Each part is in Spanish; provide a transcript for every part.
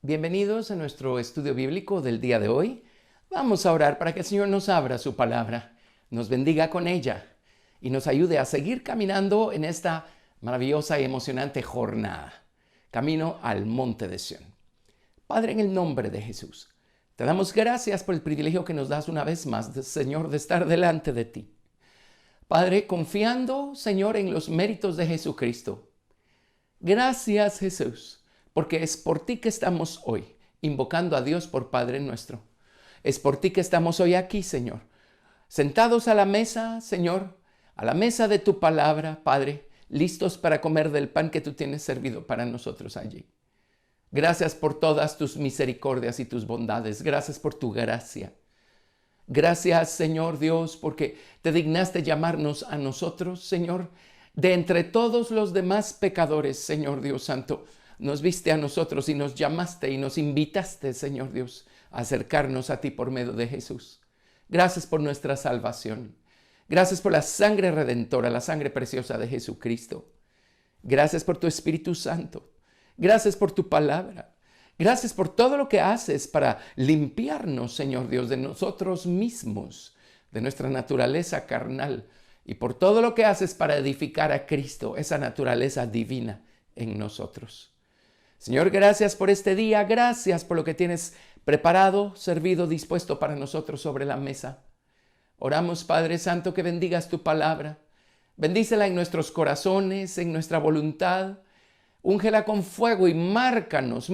Bienvenidos a nuestro estudio bíblico del día de hoy. Vamos a orar para que el Señor nos abra su palabra, nos bendiga con ella y nos ayude a seguir caminando en esta maravillosa y emocionante jornada, camino al monte de Sión. Padre, en el nombre de Jesús, te damos gracias por el privilegio que nos das una vez más, Señor, de estar delante de ti. Padre, confiando, Señor, en los méritos de Jesucristo. Gracias, Jesús, porque es por ti que estamos hoy, invocando a Dios por Padre nuestro. Es por ti que estamos hoy aquí, Señor, sentados a la mesa, Señor, a la mesa de tu palabra, Padre, listos para comer del pan que tú tienes servido para nosotros allí. Gracias por todas tus misericordias y tus bondades. Gracias por tu gracia. Gracias, Señor Dios, porque te dignaste llamarnos a nosotros, Señor, de entre todos los demás pecadores, Señor Dios Santo. Nos viste a nosotros y nos llamaste y nos invitaste, Señor Dios, a acercarnos a ti por medio de Jesús. Gracias por nuestra salvación. Gracias por la sangre redentora, la sangre preciosa de Jesucristo. Gracias por tu Espíritu Santo. Gracias por tu palabra. Gracias por todo lo que haces para limpiarnos, Señor Dios, de nosotros mismos, de nuestra naturaleza carnal, y por todo lo que haces para edificar a Cristo, esa naturaleza divina en nosotros. Señor, gracias por este día, gracias por lo que tienes preparado, servido, dispuesto para nosotros sobre la mesa. Oramos, Padre Santo, que bendigas tu palabra. Bendícela en nuestros corazones, en nuestra voluntad. Úngela con fuego y márcanos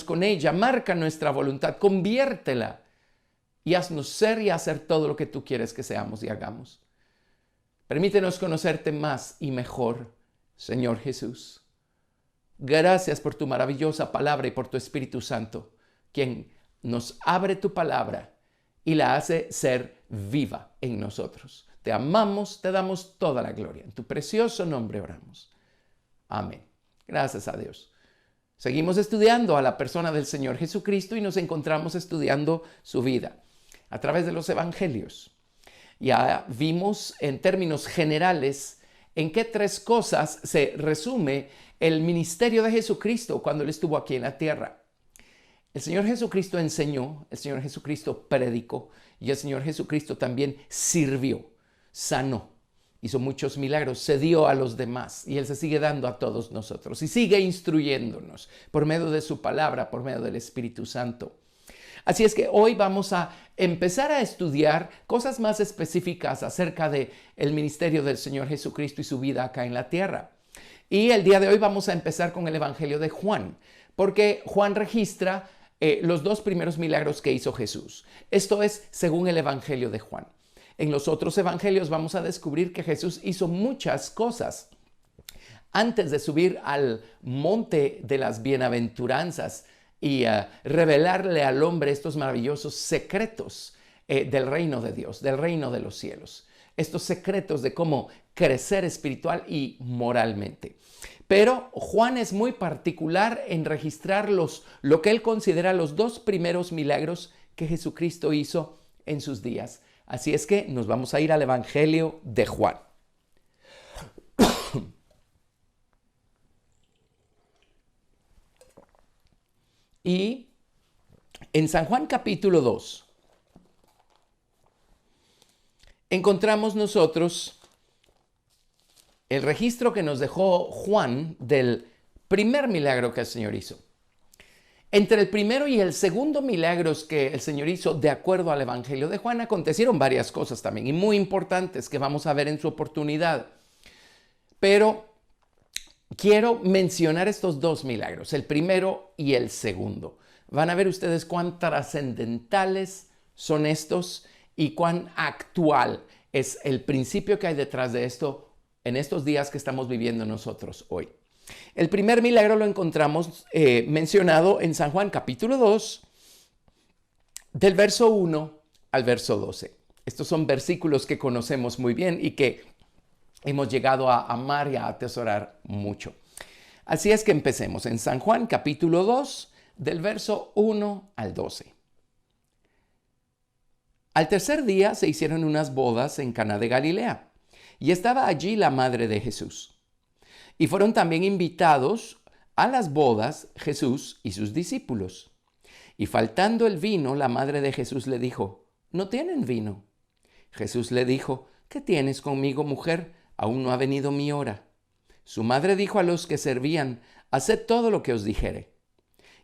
con ella, marca nuestra voluntad, conviértela y haznos ser y hacer todo lo que tú quieres que seamos y hagamos. Permítenos conocerte más y mejor, Señor Jesús. Gracias por tu maravillosa palabra y por tu Espíritu Santo, quien nos abre tu palabra y la hace ser viva en nosotros. Te amamos, te damos toda la gloria. En tu precioso nombre oramos. Amén. Gracias a Dios. Seguimos estudiando a la persona del Señor Jesucristo y nos encontramos estudiando su vida a través de los evangelios. Ya vimos en términos generales en qué tres cosas se resume el ministerio de Jesucristo cuando Él estuvo aquí en la tierra. El Señor Jesucristo enseñó, el Señor Jesucristo predicó y el Señor Jesucristo también sirvió, sanó, hizo muchos milagros, se dio a los demás y Él se sigue dando a todos nosotros y sigue instruyéndonos por medio de su palabra, por medio del Espíritu Santo. Así es que hoy vamos a empezar a estudiar cosas más específicas acerca del ministerio del Señor Jesucristo y su vida acá en la tierra. Y el día de hoy vamos a empezar con el Evangelio de Juan, porque Juan registra los dos primeros milagros que hizo Jesús. Esto es según el Evangelio de Juan. En los otros evangelios vamos a descubrir que Jesús hizo muchas cosas. Antes de subir al monte de las bienaventuranzas y revelarle al hombre estos maravillosos secretos del reino de Dios, del reino de los cielos. Estos secretos de cómo crecer espiritual y moralmente. Pero Juan es muy particular en registrar lo que él considera los dos primeros milagros que Jesucristo hizo en sus días. Así es que nos vamos a ir al Evangelio de Juan. Y en San Juan capítulo 2 encontramos nosotros el registro que nos dejó Juan del primer milagro que el Señor hizo. Entre el primero y el segundo milagros que el Señor hizo, de acuerdo al Evangelio de Juan, acontecieron varias cosas también y muy importantes que vamos a ver en su oportunidad. Pero quiero mencionar estos dos milagros, el primero y el segundo. Van a ver ustedes cuán trascendentales son estos y cuán actual es el principio que hay detrás de esto en estos días que estamos viviendo nosotros hoy. El primer milagro lo encontramos mencionado en San Juan capítulo 2, del verso 1 al verso 12. Estos son versículos que conocemos muy bien y que hemos llegado a amar y a atesorar mucho. Así es que empecemos en San Juan capítulo 2, del verso 1 al 12. Al tercer día se hicieron unas bodas en Caná de Galilea y estaba allí la madre de Jesús. Y fueron también invitados a las bodas Jesús y sus discípulos. Y faltando el vino, la madre de Jesús le dijo, «No tienen vino». Jesús le dijo, «¿Qué tienes conmigo, mujer? Aún no ha venido mi hora». Su madre dijo a los que servían, «Haced todo lo que os dijere».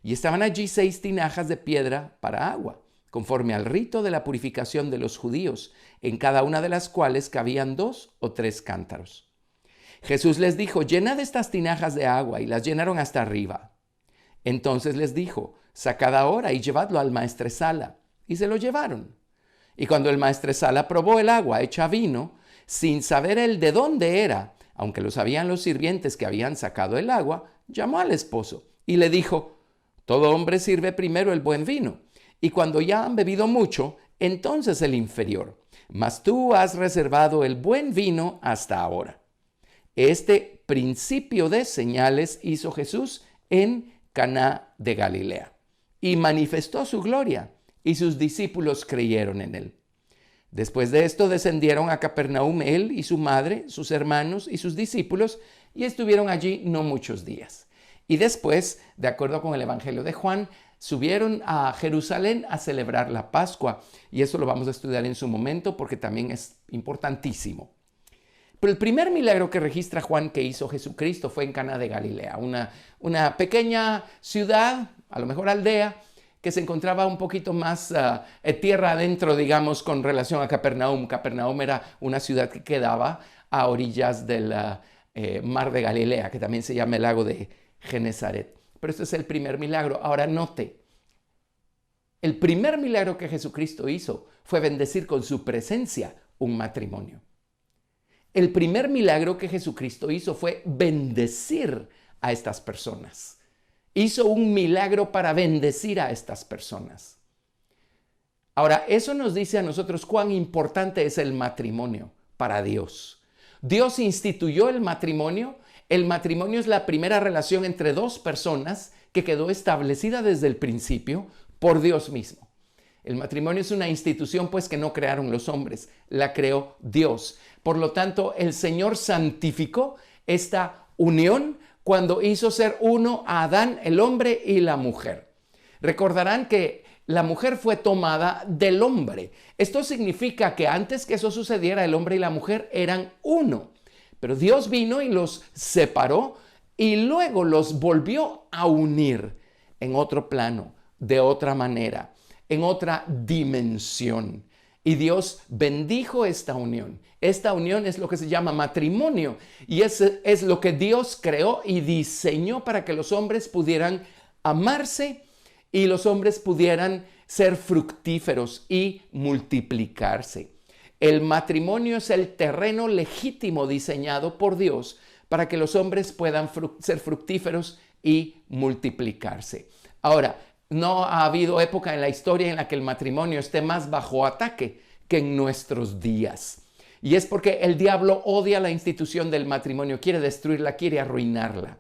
Y estaban allí 6 tinajas de piedra para agua, conforme al rito de la purificación de los judíos, en cada una de las cuales cabían 2 o 3 cántaros. Jesús les dijo, «Llenad estas tinajas de agua», y las llenaron hasta arriba. Entonces les dijo, «Sacad ahora y llevadlo al maestresala». Y se lo llevaron. Y cuando el maestresala probó el agua hecha vino, sin saber él de dónde era, aunque lo sabían los sirvientes que habían sacado el agua, llamó al esposo y le dijo, «Todo hombre sirve primero el buen vino, y cuando ya han bebido mucho, entonces el inferior. Mas tú has reservado el buen vino hasta ahora». Este principio de señales hizo Jesús en Caná de Galilea y manifestó su gloria, y sus discípulos creyeron en él. Después de esto descendieron a Capernaum él y su madre, sus hermanos y sus discípulos, y estuvieron allí no muchos días. Y después, de acuerdo con el Evangelio de Juan, subieron a Jerusalén a celebrar la Pascua, y eso lo vamos a estudiar en su momento porque también es importantísimo. Pero el primer milagro que registra Juan que hizo Jesucristo fue en Caná de Galilea, una pequeña ciudad, a lo mejor aldea, que se encontraba un poquito más tierra adentro, digamos, con relación a Capernaum. Capernaum era una ciudad que quedaba a orillas del mar de Galilea, que también se llama el lago de Genezaret. Pero este es el primer milagro. Ahora note, el primer milagro que Jesucristo hizo fue bendecir con su presencia un matrimonio. El primer milagro que Jesucristo hizo fue bendecir a estas personas. Hizo un milagro para bendecir a estas personas. Ahora, eso nos dice a nosotros cuán importante es el matrimonio para Dios. Dios instituyó el matrimonio. El matrimonio es la primera relación entre 2 personas que quedó establecida desde el principio por Dios mismo. El matrimonio es una institución pues que no crearon los hombres, la creó Dios. Por lo tanto, el Señor santificó esta unión cuando hizo ser uno a Adán, el hombre y la mujer. Recordarán que la mujer fue tomada del hombre. Esto significa que antes que eso sucediera, el hombre y la mujer eran uno. Pero Dios vino y los separó y luego los volvió a unir en otro plano, de otra manera, en otra dimensión. Y Dios bendijo esta unión. Esta unión es lo que se llama matrimonio. Y es lo que Dios creó y diseñó para que los hombres pudieran amarse y los hombres pudieran ser fructíferos y multiplicarse. El matrimonio es el terreno legítimo diseñado por Dios para que los hombres puedan ser fructíferos y multiplicarse. Ahora, no ha habido época en la historia en la que el matrimonio esté más bajo ataque que en nuestros días. Y es porque el diablo odia la institución del matrimonio, quiere destruirla, quiere arruinarla.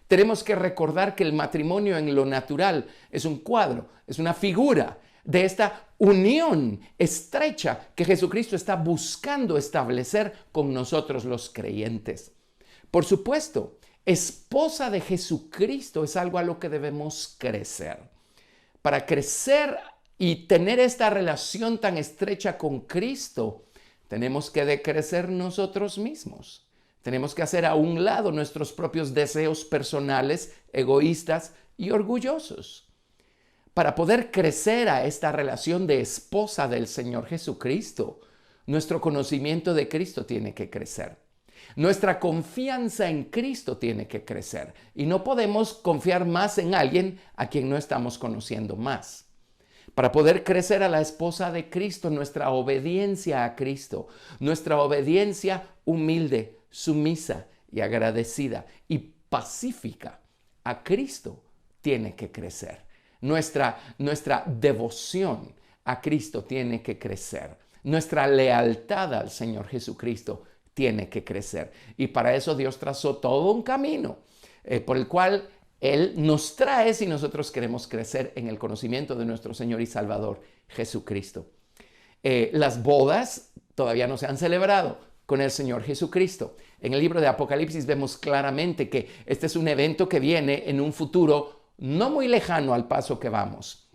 Tenemos que recordar que el matrimonio en lo natural es un cuadro, es una figura de esta unión estrecha que Jesucristo está buscando establecer con nosotros los creyentes. Por supuesto, esposa de Jesucristo es algo a lo que debemos crecer. Para crecer y tener esta relación tan estrecha con Cristo, tenemos que decrecer nosotros mismos. Tenemos que hacer a un lado nuestros propios deseos personales, egoístas y orgullosos. Para poder crecer a esta relación de esposa del Señor Jesucristo, nuestro conocimiento de Cristo tiene que crecer. Nuestra confianza en Cristo tiene que crecer. Y no podemos confiar más en alguien a quien no estamos conociendo más. Para poder crecer a la esposa de Cristo, nuestra obediencia a Cristo, nuestra obediencia humilde, sumisa y agradecida y pacífica a Cristo tiene que crecer. Nuestra devoción a Cristo tiene que crecer. Nuestra lealtad al Señor Jesucristo tiene que crecer. Y para eso Dios trazó todo un camino por el cual Él nos trae si nosotros queremos crecer en el conocimiento de nuestro Señor y Salvador Jesucristo. Las bodas todavía no se han celebrado, con el Señor Jesucristo. En el libro de Apocalipsis vemos claramente que este es un evento que viene en un futuro no muy lejano al paso que vamos.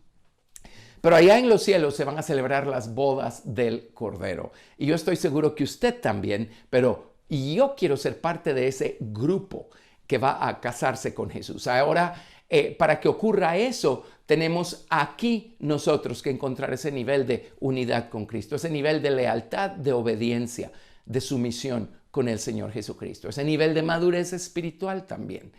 Pero allá en los cielos se van a celebrar las bodas del Cordero. Y yo estoy seguro que usted también, pero yo quiero ser parte de ese grupo que va a casarse con Jesús. Ahora, para que ocurra eso, tenemos aquí nosotros que encontrar ese nivel de unidad con Cristo, ese nivel de lealtad, de obediencia, de sumisión con el Señor Jesucristo, ese nivel de madurez espiritual también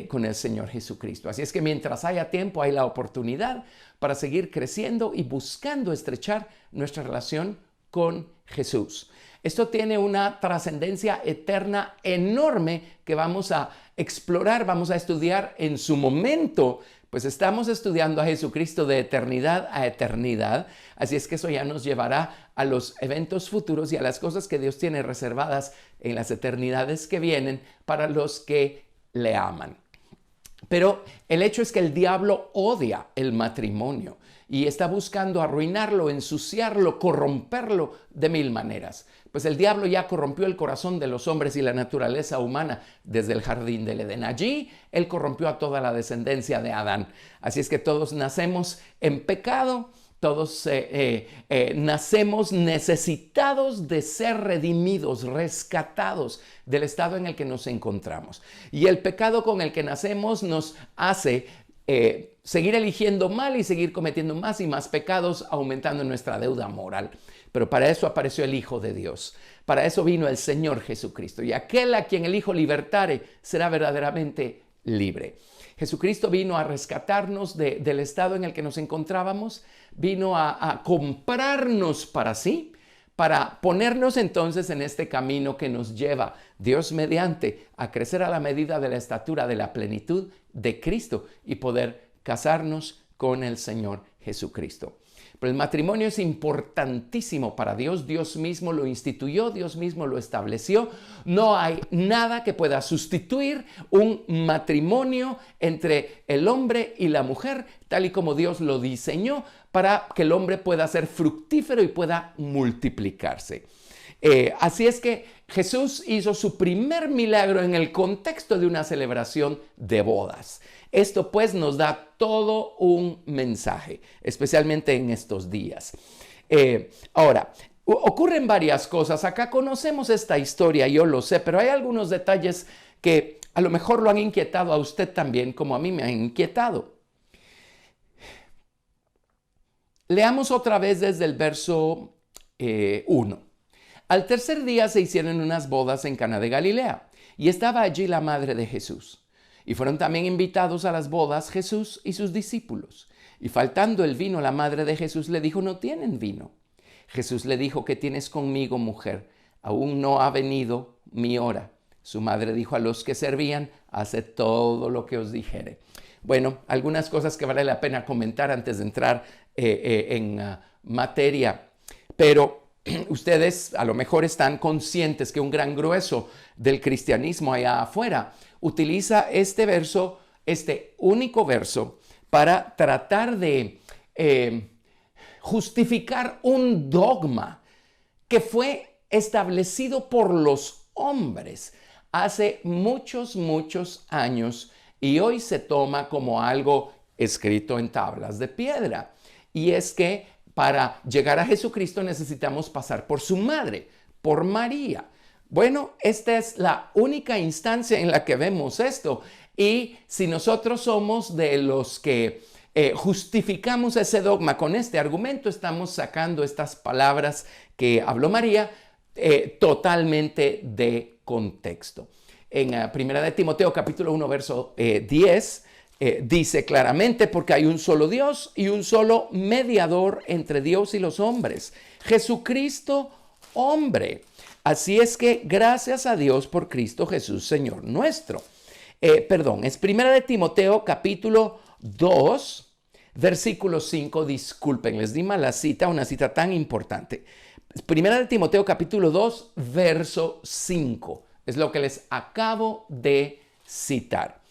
con el Señor Jesucristo. Así es que mientras haya tiempo, hay la oportunidad para seguir creciendo y buscando estrechar nuestra relación con Jesús. Esto tiene una trascendencia eterna enorme que vamos a explorar, vamos a estudiar en su momento. Pues estamos estudiando a Jesucristo de eternidad a eternidad, así es que eso ya nos llevará a los eventos futuros y a las cosas que Dios tiene reservadas en las eternidades que vienen para los que le aman. Pero el hecho es que el diablo odia el matrimonio y está buscando arruinarlo, ensuciarlo, corromperlo de mil maneras. Pues el diablo ya corrompió el corazón de los hombres y la naturaleza humana desde el jardín del Edén. Allí él corrompió a toda la descendencia de Adán. Así es que todos nacemos en pecado, todos nacemos necesitados de ser redimidos, rescatados del estado en el que nos encontramos. Y el pecado con el que nacemos nos hace seguir eligiendo mal y seguir cometiendo más y más pecados, aumentando nuestra deuda moral. Pero para eso apareció el Hijo de Dios. Para eso vino el Señor Jesucristo. Y aquel a quien el Hijo libertare será verdaderamente libre. Jesucristo vino a rescatarnos del estado en el que nos encontrábamos. Vino a comprarnos para sí, para ponernos entonces en este camino que nos lleva, Dios mediante, a crecer a la medida de la estatura de la plenitud de Cristo y poder casarnos con el Señor Jesucristo. Pero el matrimonio es importantísimo para Dios. Dios mismo lo instituyó, Dios mismo lo estableció. No hay nada que pueda sustituir un matrimonio entre el hombre y la mujer, tal y como Dios lo diseñó, para que el hombre pueda ser fructífero y pueda multiplicarse. Así es que Jesús hizo su primer milagro en el contexto de una celebración de bodas. Esto pues nos da todo un mensaje, especialmente en estos días. Ahora, ocurren varias cosas. Acá conocemos esta historia, yo lo sé, pero hay algunos detalles que a lo mejor lo han inquietado a usted también, como a mí me han inquietado. Leamos otra vez desde el verso 1. Al tercer día se hicieron unas bodas en Caná de Galilea, y estaba allí la madre de Jesús. Y fueron también invitados a las bodas Jesús y sus discípulos. Y faltando el vino, la madre de Jesús le dijo: no tienen vino. Jesús le dijo: ¿qué tienes conmigo, mujer? Aún no ha venido mi hora. Su madre dijo a los que servían: haced todo lo que os dijere. Bueno, algunas cosas que vale la pena comentar antes de entrar en materia. Pero ustedes a lo mejor están conscientes que un gran grueso del cristianismo allá afuera utiliza este verso, este único verso, para tratar de justificar un dogma que fue establecido por los hombres hace muchos años y hoy se toma como algo escrito en tablas de piedra. Y es que para llegar a Jesucristo necesitamos pasar por su madre, por María. Bueno, esta es la única instancia en la que vemos esto. Y si nosotros somos de los que justificamos ese dogma con este argumento, estamos sacando estas palabras que habló María totalmente de contexto. En 1 de Timoteo capítulo 1 verso 10 dice claramente: porque hay un solo Dios y un solo mediador entre Dios y los hombres, Jesucristo hombre. Así es que gracias a Dios por Cristo Jesús, Señor nuestro. Es 1 de Timoteo capítulo 2, versículo 5. Disculpen, les di mala cita, una cita tan importante. 1 de Timoteo capítulo 2, verso 5. Es lo que les acabo de citar.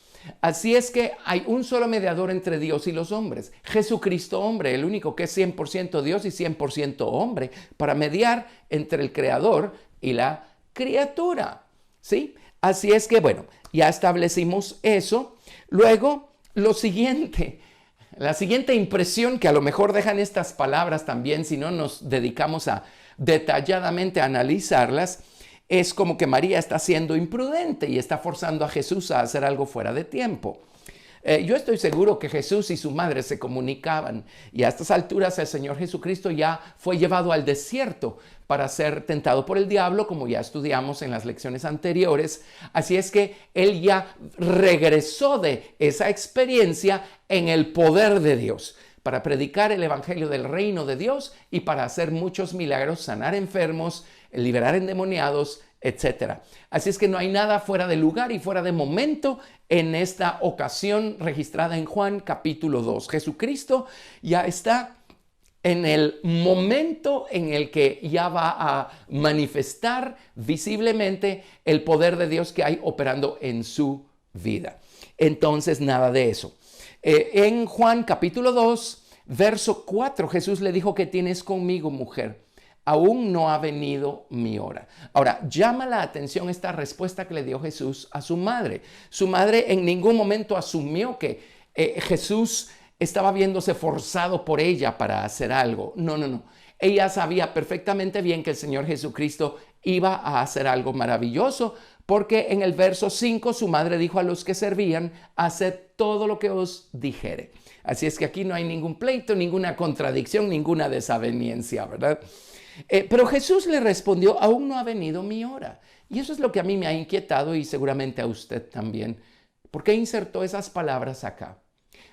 Así es que hay un solo mediador entre Dios y los hombres, Jesucristo hombre, el único que es 100% Dios y 100% hombre, para mediar entre el Creador y la criatura, ¿sí? Así es que, bueno, ya establecimos eso. Luego, la siguiente impresión que a lo mejor dejan estas palabras también, si no nos dedicamos a detalladamente a analizarlas, es como que María está siendo imprudente y está forzando a Jesús a hacer algo fuera de tiempo. Yo estoy seguro que Jesús y su madre se comunicaban y a estas alturas el Señor Jesucristo ya fue llevado al desierto para ser tentado por el diablo, como ya estudiamos en las lecciones anteriores. Así es que Él ya regresó de esa experiencia en el poder de Dios para predicar el evangelio del reino de Dios y para hacer muchos milagros, sanar enfermos, liberar endemoniados, etc. Así es que no hay nada fuera de lugar y fuera de momento en esta ocasión registrada en Juan capítulo 2. Jesucristo ya está en el momento en el que ya va a manifestar visiblemente el poder de Dios que hay operando en su vida. Entonces, nada de eso. En Juan capítulo 2, verso 4, Jesús le dijo: ¿qué tienes conmigo, mujer? Aún no ha venido mi hora. Ahora, llama la atención esta respuesta que le dio Jesús a su madre. Su madre en ningún momento asumió que Jesús estaba viéndose forzado por ella para hacer algo. No. Ella sabía perfectamente bien que el Señor Jesucristo iba a hacer algo maravilloso, porque en el verso 5 su madre dijo a los que servían: haced todo lo que os dijere. Así es que aquí no hay ningún pleito, ninguna contradicción, ninguna desaveniencia, ¿verdad? Pero Jesús le respondió: aún no ha venido mi hora. Y eso es lo que a mí me ha inquietado y seguramente a usted también. ¿Por qué insertó esas palabras acá?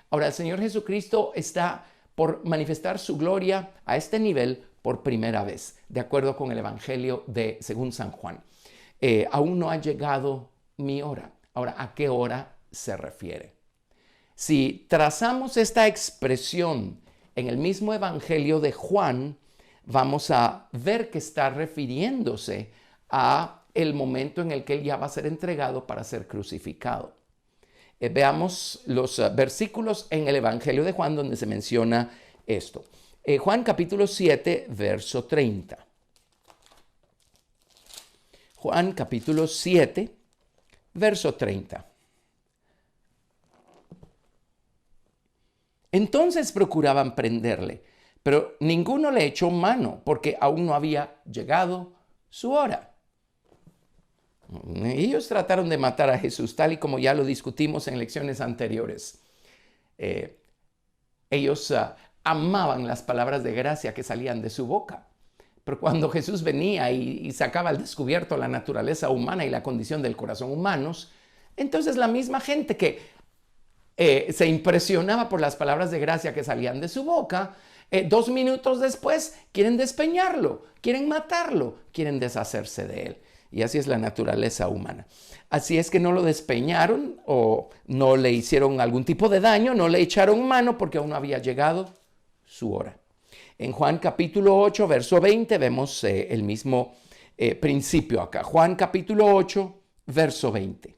Ahora, el Señor Jesucristo está por manifestar su gloria a este nivel por primera vez, de acuerdo con el Evangelio según San Juan. Aún no ha llegado mi hora. Ahora, ¿a qué hora se refiere? Si trazamos esta expresión en el mismo Evangelio de Juan, vamos a ver que está refiriéndose a el momento en el que él ya va a ser entregado para ser crucificado. Veamos los versículos en el Evangelio de Juan donde se menciona esto. Juan capítulo 7, verso 30. Juan capítulo 7, verso 30. Entonces procuraban prenderle, pero ninguno le echó mano porque aún no había llegado su hora. Ellos trataron de matar a Jesús, tal y como ya lo discutimos en lecciones anteriores. Ellos amaban las palabras de gracia que salían de su boca. Pero cuando Jesús venía y sacaba al descubierto la naturaleza humana y la condición del corazón humanos, entonces la misma gente que se impresionaba por las palabras de gracia que salían de su boca, 2 minutos después quieren despeñarlo, quieren matarlo, quieren deshacerse de él. Y así es la naturaleza humana. Así es que no lo despeñaron o no le hicieron algún tipo de daño, no le echaron mano porque aún no había llegado su hora. En Juan capítulo 8, verso 20, vemos el mismo principio acá. Juan capítulo 8, verso 20.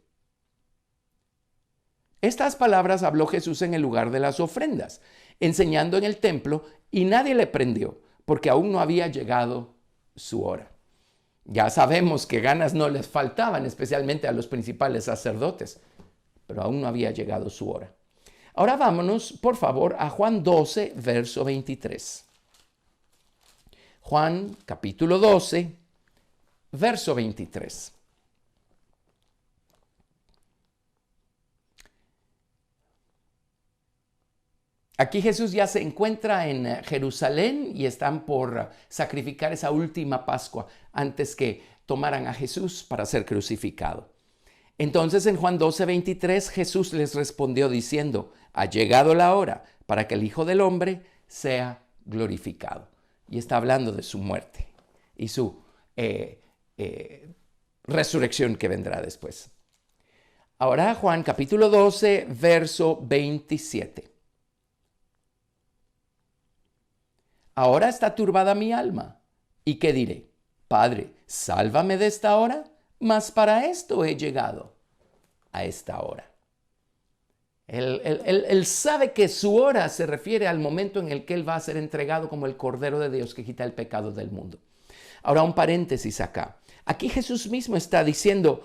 Estas palabras habló Jesús en el lugar de las ofrendas, enseñando en el templo, y nadie le prendió, porque aún no había llegado su hora. Ya sabemos que ganas no les faltaban, especialmente a los principales sacerdotes, pero aún no había llegado su hora. Ahora vámonos, por favor, a Juan 12, verso 23. Juan capítulo 12, verso 23. Aquí Jesús ya se encuentra en Jerusalén y están por sacrificar esa última Pascua antes que tomaran a Jesús para ser crucificado. Entonces en Juan 12, 23 Jesús les respondió diciendo: ha llegado la hora para que el Hijo del Hombre sea glorificado. Y está hablando de su muerte y su resurrección que vendrá después. Ahora Juan capítulo 12, verso 27. Ahora está turbada mi alma. ¿Y qué diré? Padre, sálvame de esta hora, mas para esto he llegado a esta hora. Él sabe que su hora se refiere al momento en el que él va a ser entregado como el Cordero de Dios que quita el pecado del mundo. Ahora un paréntesis acá. Aquí Jesús mismo está diciendo,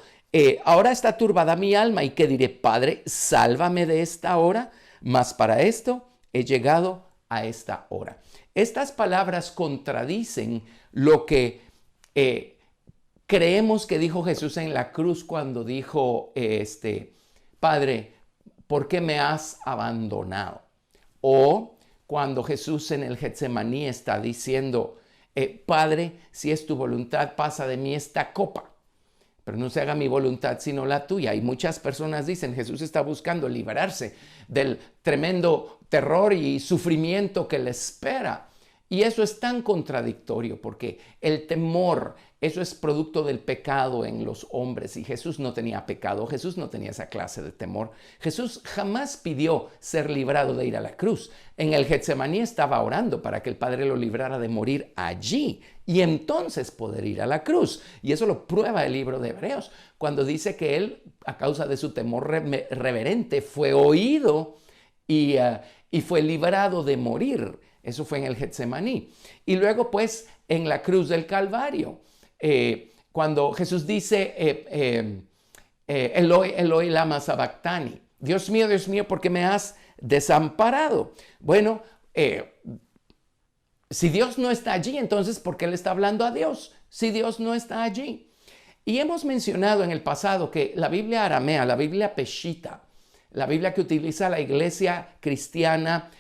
ahora está turbada mi alma y ¿qué diré? Padre, sálvame de esta hora, mas para esto he llegado a esta hora. Estas palabras contradicen lo que creemos que dijo Jesús en la cruz cuando dijo, Padre, ¿por qué me has abandonado? O cuando Jesús en el Getsemaní está diciendo, Padre, si es tu voluntad, pasa de mí esta copa, pero no se haga mi voluntad sino la tuya. Y muchas personas dicen, Jesús está buscando liberarse del tremendo terror y sufrimiento que le espera. Y eso es tan contradictorio porque el temor, eso es producto del pecado en los hombres y Jesús no tenía pecado, Jesús no tenía esa clase de temor. Jesús jamás pidió ser librado de ir a la cruz. En el Getsemaní estaba orando para que el Padre lo librara de morir allí y entonces poder ir a la cruz. Y eso lo prueba el libro de Hebreos cuando dice que él, a causa de su temor reverente, fue oído y fue librado de morir. Eso fue en el Getsemaní. Y luego pues en la cruz del Calvario, cuando Jesús dice, Eloi, Eloi, lama sabactani. Dios mío, ¿por qué me has desamparado? Bueno, si Dios no está allí, entonces ¿por qué le está hablando a Dios? Si Dios no está allí. Y hemos mencionado en el pasado que la Biblia aramea, la Biblia peshita, la Biblia que utiliza la iglesia cristiana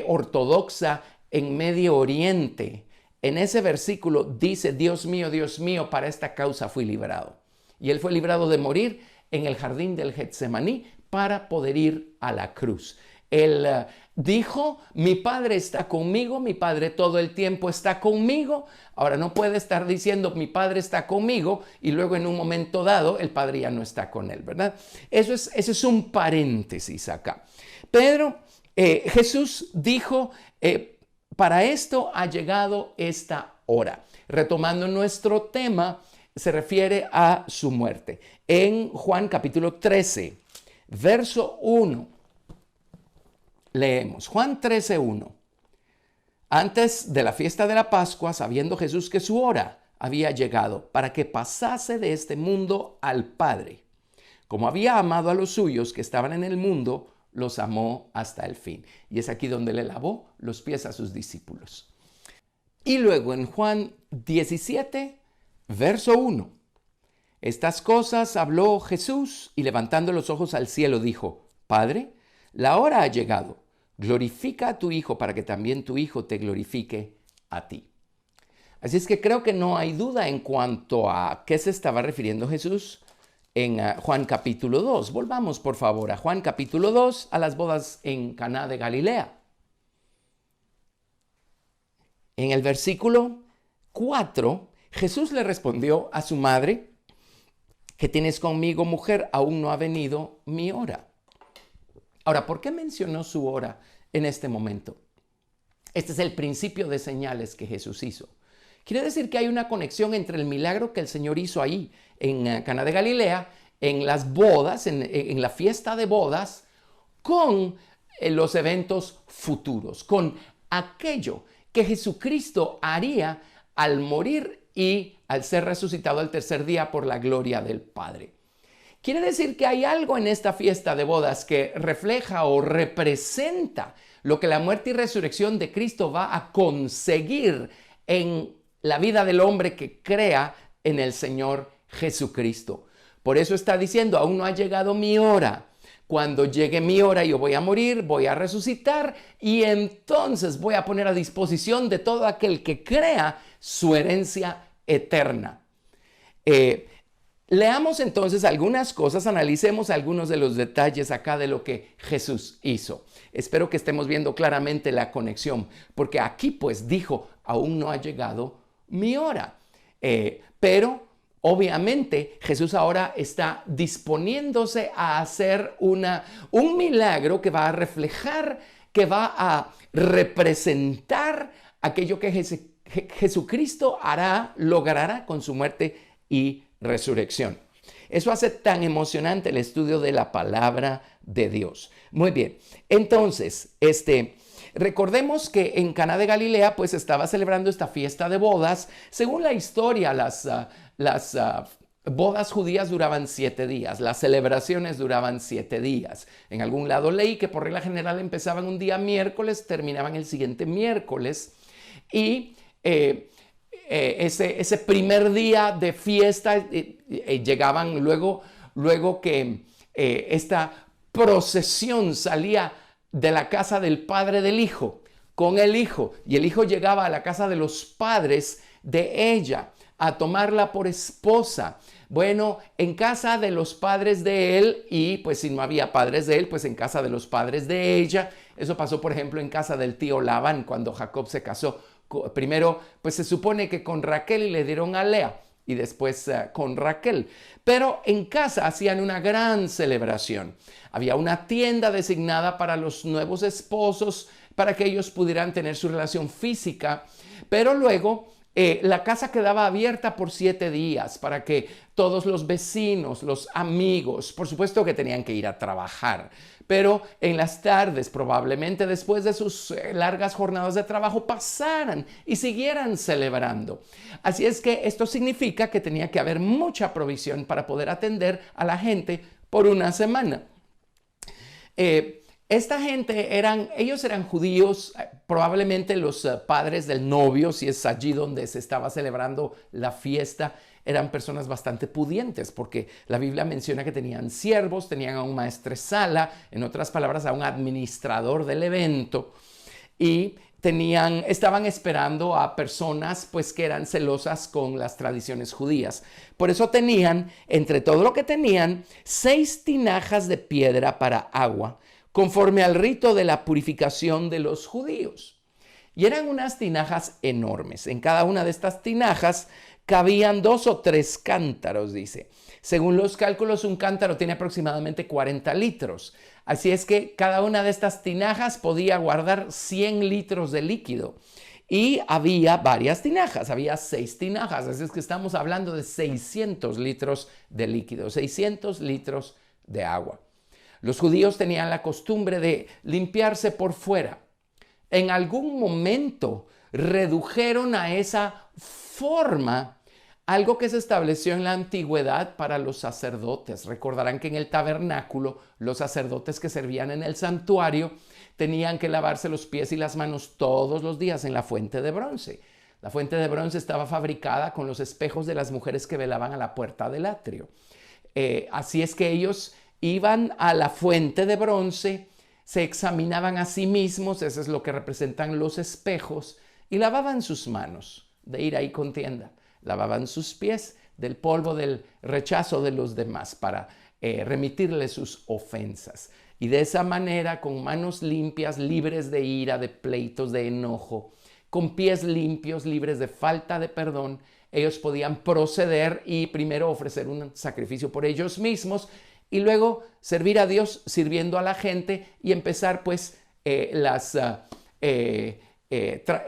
ortodoxa en Medio Oriente, en ese versículo dice, Dios mío, para esta causa fui librado. Y él fue librado de morir en el jardín del Getsemaní para poder ir a la cruz. Él dijo, mi Padre está conmigo, mi Padre todo el tiempo está conmigo. Ahora no puede estar diciendo, mi Padre está conmigo, y luego en un momento dado el Padre ya no está con él, ¿verdad? Ese es un paréntesis acá. Pero Jesús dijo, para esto ha llegado esta hora. Retomando nuestro tema, se refiere a su muerte. En Juan capítulo 13, verso 1, leemos. Juan 13, 1. Antes de la fiesta de la Pascua, sabiendo Jesús que su hora había llegado para que pasase de este mundo al Padre, como había amado a los suyos que estaban en el mundo, los amó hasta el fin. Y es aquí donde le lavó los pies a sus discípulos. Y luego en Juan 17, verso 1. Estas cosas habló Jesús y levantando los ojos al cielo dijo, Padre, la hora ha llegado. Glorifica a tu Hijo para que también tu Hijo te glorifique a ti. Así es que creo que no hay duda en cuanto a qué se estaba refiriendo Jesús en Juan capítulo 2. Volvamos por favor a Juan capítulo 2, a las bodas en Caná de Galilea. En el versículo 4, Jesús le respondió a su madre, ¿qué tienes conmigo, mujer? Aún no ha venido mi hora. Ahora, ¿por qué mencionó su hora en este momento? Este es el principio de señales que Jesús hizo. Quiere decir que hay una conexión entre el milagro que el Señor hizo ahí en Caná de Galilea, en las bodas, en la fiesta de bodas, con los eventos futuros, con aquello que Jesucristo haría al morir y al ser resucitado al tercer día por la gloria del Padre. Quiere decir que hay algo en esta fiesta de bodas que refleja o representa lo que la muerte y resurrección de Cristo va a conseguir en la vida del hombre que crea en el Señor Jesucristo. Por eso está diciendo, aún no ha llegado mi hora. Cuando llegue mi hora yo voy a morir, voy a resucitar y entonces voy a poner a disposición de todo aquel que crea su herencia eterna. Leamos entonces algunas cosas, analicemos algunos de los detalles acá de lo que Jesús hizo. Espero que estemos viendo claramente la conexión, porque aquí pues dijo, aún no ha llegado mi hora. Pero obviamente Jesús ahora está disponiéndose a hacer un milagro que va a reflejar, que va a representar aquello que Jesucristo logrará con su muerte y resurrección. Eso hace tan emocionante el estudio de la palabra de Dios. Muy bien, entonces, recordemos que en Caná de Galilea pues estaba celebrando esta fiesta de bodas. Según la historia, las bodas judías duraban 7 días, las celebraciones duraban 7 días. En algún lado leí que por regla general empezaban un día miércoles, terminaban el siguiente miércoles. Y ese primer día de fiesta llegaban luego que esta procesión salía de la casa del padre del hijo con el hijo, y el hijo llegaba a la casa de los padres de ella a tomarla por esposa. Bueno, en casa de los padres de él, y pues si no había padres de él, pues en casa de los padres de ella. Eso pasó, por ejemplo, en casa del tío Labán cuando Jacob se casó. Primero, pues se supone que con Raquel, y le dieron a Lea, y después con Raquel. Pero en casa hacían una gran celebración. Había una tienda designada para los nuevos esposos, para que ellos pudieran tener su relación física, pero luego la casa quedaba abierta por 7 días para que todos los vecinos, los amigos, por supuesto que tenían que ir a trabajar, pero en las tardes, probablemente después de sus largas jornadas de trabajo, pasaran y siguieran celebrando. Así es que esto significa que tenía que haber mucha provisión para poder atender a la gente por una semana. Esta gente ellos eran judíos, probablemente los padres del novio, si es allí donde se estaba celebrando la fiesta, eran personas bastante pudientes, porque la Biblia menciona que tenían siervos, tenían a un maestresala, en otras palabras, a un administrador del evento, y estaban esperando a personas pues que eran celosas con las tradiciones judías. Por eso tenían, entre todo lo que tenían, 6 tinajas de piedra para agua, conforme al rito de la purificación de los judíos. Y eran unas tinajas enormes. En cada una de estas tinajas cabían 2 o 3 cántaros, dice. Según los cálculos, un cántaro tiene aproximadamente 40 litros. Así es que cada una de estas tinajas podía guardar 100 litros de líquido. Y había varias tinajas, había 6 tinajas. Así es que estamos hablando de 600 litros de líquido, 600 litros de agua. Los judíos tenían la costumbre de limpiarse por fuera. En algún momento redujeron a esa forma algo que se estableció en la antigüedad para los sacerdotes. Recordarán que en el tabernáculo los sacerdotes que servían en el santuario tenían que lavarse los pies y las manos todos los días en la fuente de bronce. La fuente de bronce estaba fabricada con los espejos de las mujeres que velaban a la puerta del atrio. Así es que ellos iban a la fuente de bronce, se examinaban a sí mismos, eso es lo que representan los espejos, y lavaban sus manos de ira y contienda, lavaban sus pies del polvo del rechazo de los demás para remitirles sus ofensas. Y de esa manera, con manos limpias, libres de ira, de pleitos, de enojo, con pies limpios, libres de falta de perdón, ellos podían proceder y primero ofrecer un sacrificio por ellos mismos, y luego servir a Dios sirviendo a la gente y empezar pues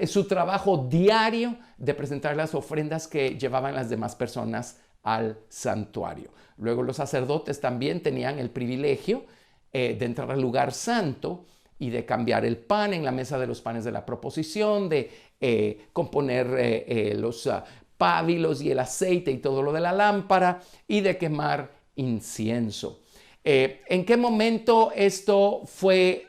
su trabajo diario de presentar las ofrendas que llevaban las demás personas al santuario. Luego los sacerdotes también tenían el privilegio de entrar al lugar santo y de cambiar el pan en la mesa de los panes de la proposición, de componer los pábilos y el aceite y todo lo de la lámpara, y de quemar incienso. ¿En qué momento esto fue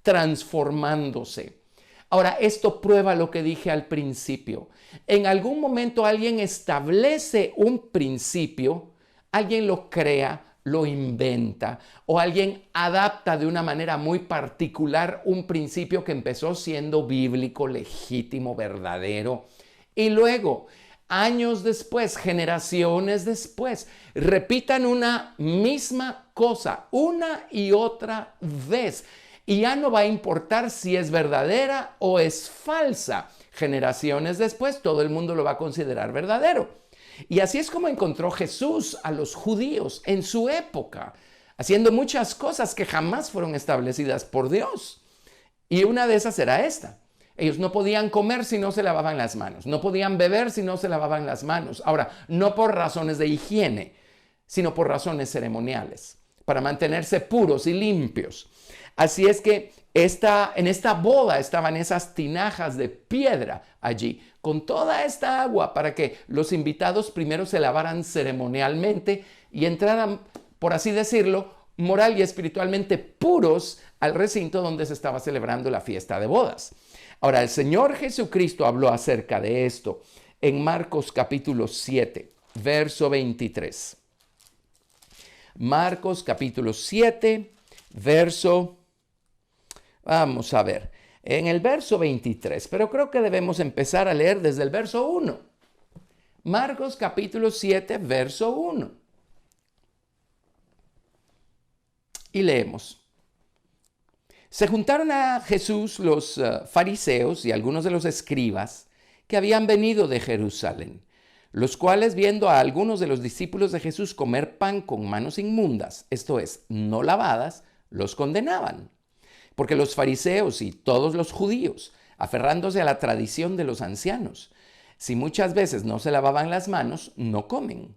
transformándose? Ahora, esto prueba lo que dije al principio. En algún momento alguien establece un principio, alguien lo crea, lo inventa, o alguien adapta de una manera muy particular un principio que empezó siendo bíblico, legítimo, verdadero, y luego años después, generaciones después, repitan una misma cosa una y otra vez. Y ya no va a importar si es verdadera o es falsa. Generaciones después, todo el mundo lo va a considerar verdadero. Y así es como encontró Jesús a los judíos en su época, haciendo muchas cosas que jamás fueron establecidas por Dios. Y una de esas era esta. Ellos no podían comer si no se lavaban las manos. No podían beber si no se lavaban las manos. Ahora, no por razones de higiene, sino por razones ceremoniales, para mantenerse puros y limpios. Así es que En esta boda estaban esas tinajas de piedra allí, con toda esta agua para que los invitados primero se lavaran ceremonialmente y entraran, por así decirlo, moral y espiritualmente puros al recinto donde se estaba celebrando la fiesta de bodas. Ahora, el Señor Jesucristo habló acerca de esto en Marcos capítulo 7, verso 23. Marcos capítulo 7, verso, vamos a ver, en el verso 23, pero creo que debemos empezar a leer desde el verso 1. Marcos capítulo 7, verso 1. Y leemos. Se juntaron a Jesús los fariseos y algunos de los escribas que habían venido de Jerusalén, los cuales, viendo a algunos de los discípulos de Jesús comer pan con manos inmundas, esto es, no lavadas, los condenaban. Porque los fariseos y todos los judíos, aferrándose a la tradición de los ancianos, si muchas veces no se lavaban las manos, no comen.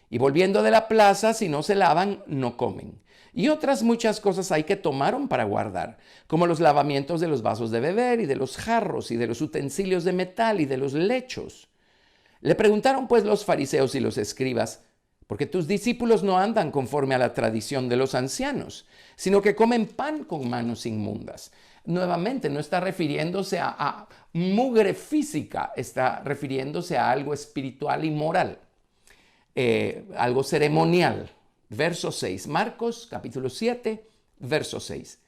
Y volviendo de la plaza, si no se lavan, no comen. Y otras muchas cosas hay que tomaron para guardar, como los lavamientos de los vasos de beber y de los jarros y de los utensilios de metal y de los lechos. Le preguntaron pues los fariseos y los escribas, ¿por qué tus discípulos no andan conforme a la tradición de los ancianos, sino que comen pan con manos inmundas? Nuevamente, no está refiriéndose a mugre física, está refiriéndose a algo espiritual y moral, algo ceremonial. Verso 6, Marcos capítulo 7, verso 6.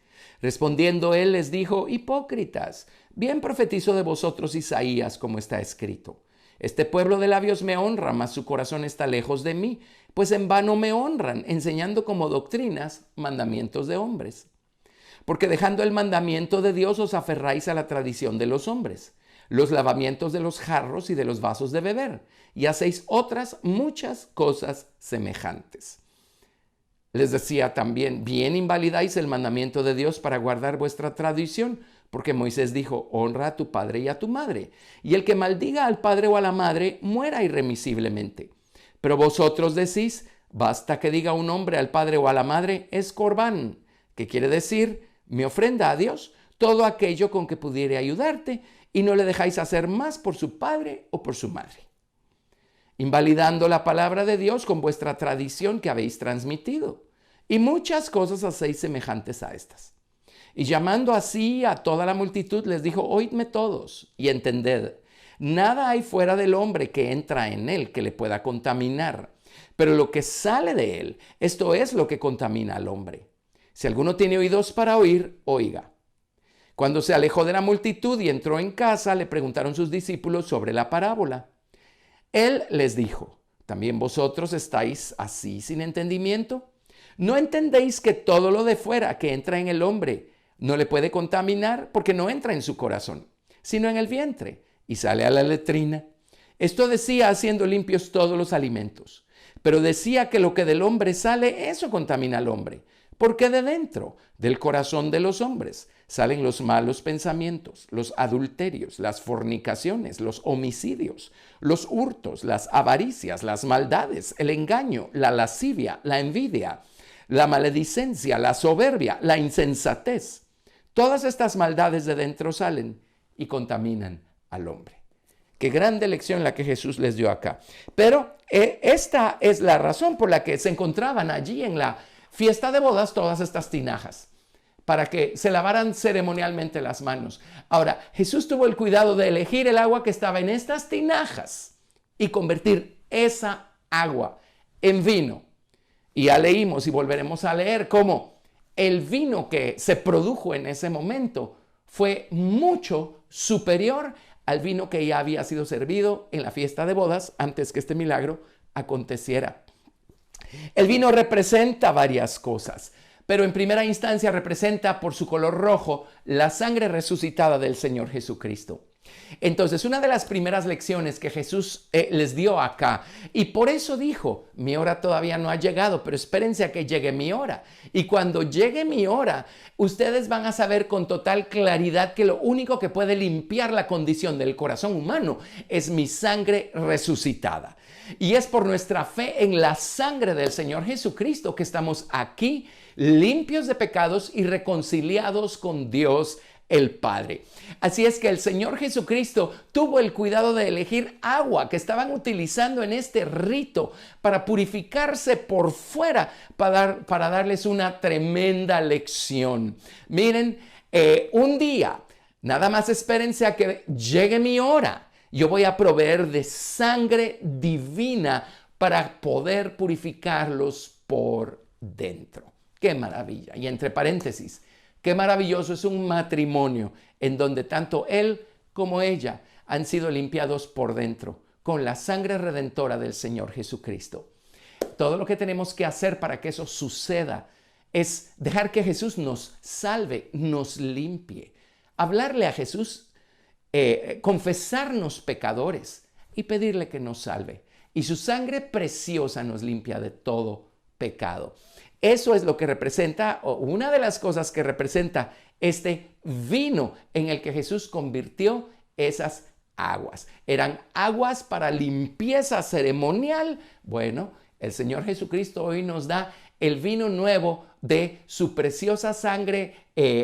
Respondiendo él les dijo, hipócritas, bien profetizó de vosotros Isaías como está escrito. Este pueblo de labios me honra, mas su corazón está lejos de mí, pues en vano me honran, enseñando como doctrinas mandamientos de hombres. Porque dejando el mandamiento de Dios os aferráis a la tradición de los hombres, los lavamientos de los jarros y de los vasos de beber, y hacéis otras muchas cosas semejantes. Les decía también, bien invalidáis el mandamiento de Dios para guardar vuestra tradición, porque Moisés dijo, honra a tu padre y a tu madre, y el que maldiga al padre o a la madre muera irremisiblemente. Pero vosotros decís, basta que diga un hombre al padre o a la madre, es corbán, que quiere decir, mi ofrenda a Dios, todo aquello con que pudiere ayudarte, y no le dejáis hacer más por su padre o por su madre, invalidando la palabra de Dios con vuestra tradición que habéis transmitido. Y muchas cosas hacéis semejantes a estas. Y llamando así a toda la multitud, les dijo, oídme todos y entended, nada hay fuera del hombre que entra en él que le pueda contaminar, pero lo que sale de él, esto es lo que contamina al hombre. Si alguno tiene oídos para oír, oiga. Cuando se alejó de la multitud y entró en casa, le preguntaron sus discípulos sobre la parábola. Él les dijo, ¿también vosotros estáis así sin entendimiento? ¿No entendéis que todo lo de fuera que entra en el hombre no le puede contaminar porque no entra en su corazón, sino en el vientre y sale a la letrina? Esto decía haciendo limpios todos los alimentos, pero decía que lo que del hombre sale, eso contamina al hombre, porque de dentro, del corazón de los hombres, salen los malos pensamientos, los adulterios, las fornicaciones, los homicidios, los hurtos, las avaricias, las maldades, el engaño, la lascivia, la envidia, la maledicencia, la soberbia, la insensatez. Todas estas maldades de dentro salen y contaminan al hombre. Qué grande lección la que Jesús les dio acá. Pero esta es la razón por la que se encontraban allí en la fiesta de bodas todas estas tinajas, para que se lavaran ceremonialmente las manos. Ahora, Jesús tuvo el cuidado de elegir el agua que estaba en estas tinajas y convertir esa agua en vino. Y ya leímos y volveremos a leer cómo el vino que se produjo en ese momento fue mucho superior al vino que ya había sido servido en la fiesta de bodas antes que este milagro aconteciera. El vino representa varias cosas, pero en primera instancia representa por su color rojo la sangre resucitada del Señor Jesucristo. Entonces, una de las primeras lecciones que Jesús les dio acá, y por eso dijo, mi hora todavía no ha llegado, pero espérense a que llegue mi hora. Y cuando llegue mi hora, ustedes van a saber con total claridad que lo único que puede limpiar la condición del corazón humano es mi sangre resucitada. Y es por nuestra fe en la sangre del Señor Jesucristo que estamos aquí limpios de pecados y reconciliados con Dios el Padre. Así es que el Señor Jesucristo tuvo el cuidado de elegir agua que estaban utilizando en este rito para purificarse por fuera, para darles una tremenda lección. Miren, un día, nada más espérense a que llegue mi hora. Yo voy a proveer de sangre divina para poder purificarlos por dentro. ¡Qué maravilla! Y entre paréntesis, qué maravilloso es un matrimonio en donde tanto él como ella han sido limpiados por dentro con la sangre redentora del Señor Jesucristo. Todo lo que tenemos que hacer para que eso suceda es dejar que Jesús nos salve, nos limpie. Hablarle a Jesús, confesarnos pecadores y pedirle que nos salve. Y su sangre preciosa nos limpia de todo pecado. Eso es lo que representa, o una de las cosas que representa este vino en el que Jesús convirtió esas aguas. Eran aguas para limpieza ceremonial. Bueno, el Señor Jesucristo hoy nos da el vino nuevo de su preciosa sangre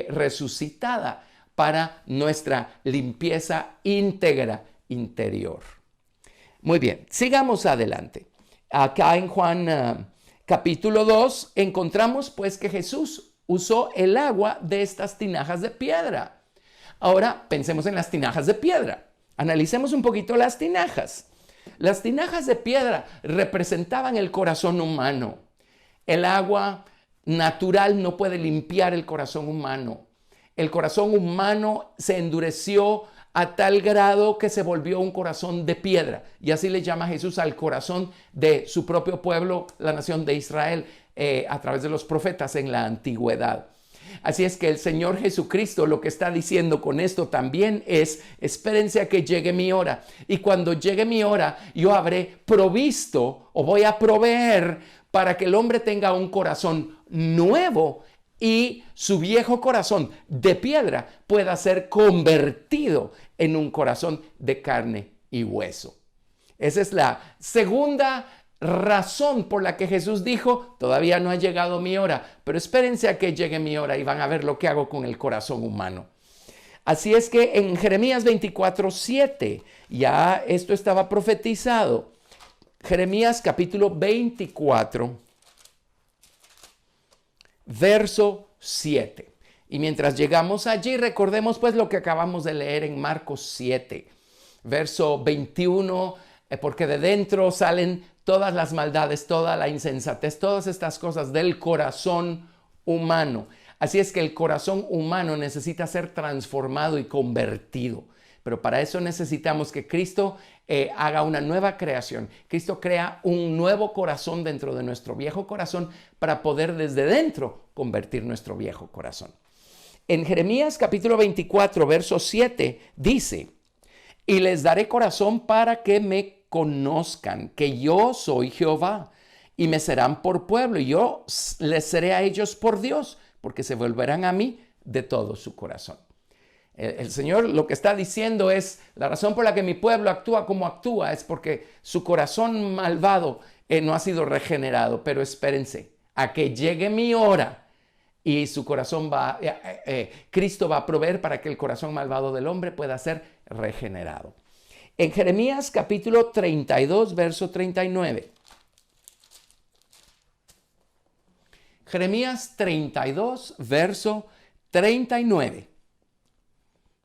resucitada para nuestra limpieza íntegra interior. Muy bien, sigamos adelante. Acá en Juan capítulo 2 encontramos pues que Jesús usó el agua de estas tinajas de piedra. Ahora pensemos en las tinajas de piedra. Analicemos un poquito las tinajas. Las tinajas de piedra representaban el corazón humano. El agua natural no puede limpiar el corazón humano. El corazón humano se endureció a tal grado que se volvió un corazón de piedra. Y así le llama Jesús al corazón de su propio pueblo, la nación de Israel, a través de los profetas en la antigüedad. Así es que el Señor Jesucristo lo que está diciendo con esto también es, espérense a que llegue mi hora. Y cuando llegue mi hora, yo habré provisto o voy a proveer para que el hombre tenga un corazón nuevo y su viejo corazón de piedra pueda ser convertido en un corazón de carne y hueso. Esa es la segunda razón por la que Jesús dijo, todavía no ha llegado mi hora, pero espérense a que llegue mi hora y van a ver lo que hago con el corazón humano. Así es que en Jeremías 24:7 ya esto estaba profetizado. Jeremías capítulo 24, verso 7. Y mientras llegamos allí, recordemos pues lo que acabamos de leer en Marcos 7, verso 21, porque de dentro salen todas las maldades, toda la insensatez, todas estas cosas del corazón humano. Así es que el corazón humano necesita ser transformado y convertido. Pero para eso necesitamos que Cristo haga una nueva creación. Cristo crea un nuevo corazón dentro de nuestro viejo corazón para poder desde dentro convertir nuestro viejo corazón. En Jeremías capítulo 24, verso 7 dice, y les daré corazón para que me conozcan, que yo soy Jehová, y me serán por pueblo, y yo les seré a ellos por Dios, porque se volverán a mí de todo su corazón. El Señor lo que está diciendo es, la razón por la que mi pueblo actúa como actúa es porque su corazón malvado no ha sido regenerado. Pero espérense a que llegue mi hora y su corazón Cristo va a proveer para que el corazón malvado del hombre pueda ser regenerado. En Jeremías capítulo 32, verso 39. Jeremías 32, verso 39.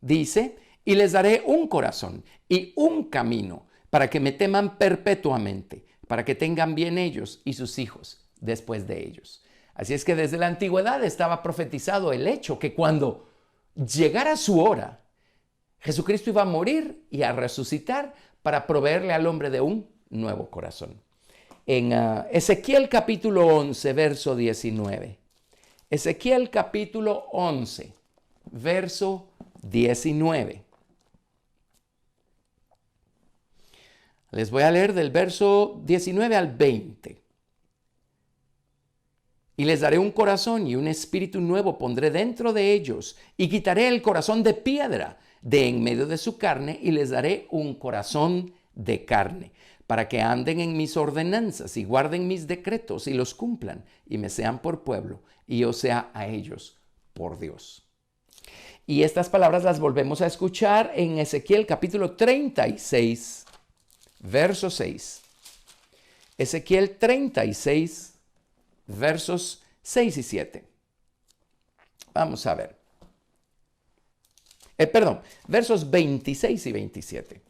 Dice, y les daré un corazón y un camino para que me teman perpetuamente, para que tengan bien ellos y sus hijos después de ellos. Así es que desde la antigüedad estaba profetizado el hecho que cuando llegara su hora, Jesucristo iba a morir y a resucitar para proveerle al hombre de un nuevo corazón. En Ezequiel capítulo 11, verso 19. Ezequiel capítulo 11, verso 19. Les voy a leer del verso 19 al 20. Y les daré un corazón y un espíritu nuevo pondré dentro de ellos, y quitaré el corazón de piedra de en medio de su carne, y les daré un corazón de carne, para que anden en mis ordenanzas y guarden mis decretos y los cumplan, y me sean por pueblo, y yo sea a ellos por Dios. Y estas palabras las volvemos a escuchar en Ezequiel capítulo 36, verso 6. Ezequiel 36, versos 6 y 7. Vamos a ver. Versos 26 y 27.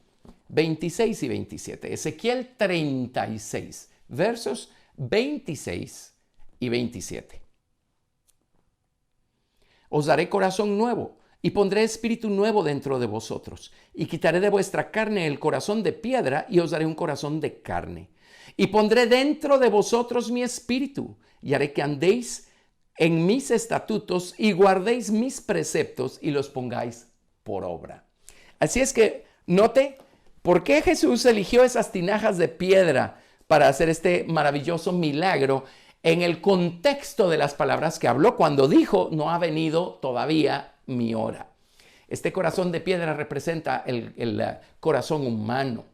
26 y 27. Ezequiel 36, versos 26 y 27. Os daré corazón nuevo y pondré espíritu nuevo dentro de vosotros, y quitaré de vuestra carne el corazón de piedra y os daré un corazón de carne. Y pondré dentro de vosotros mi espíritu, y haré que andéis en mis estatutos y guardéis mis preceptos y los pongáis por obra. Así es que note por qué Jesús eligió esas tinajas de piedra para hacer este maravilloso milagro en el contexto de las palabras que habló cuando dijo, no ha venido todavía mi hora. Este corazón de piedra representa el corazón humano,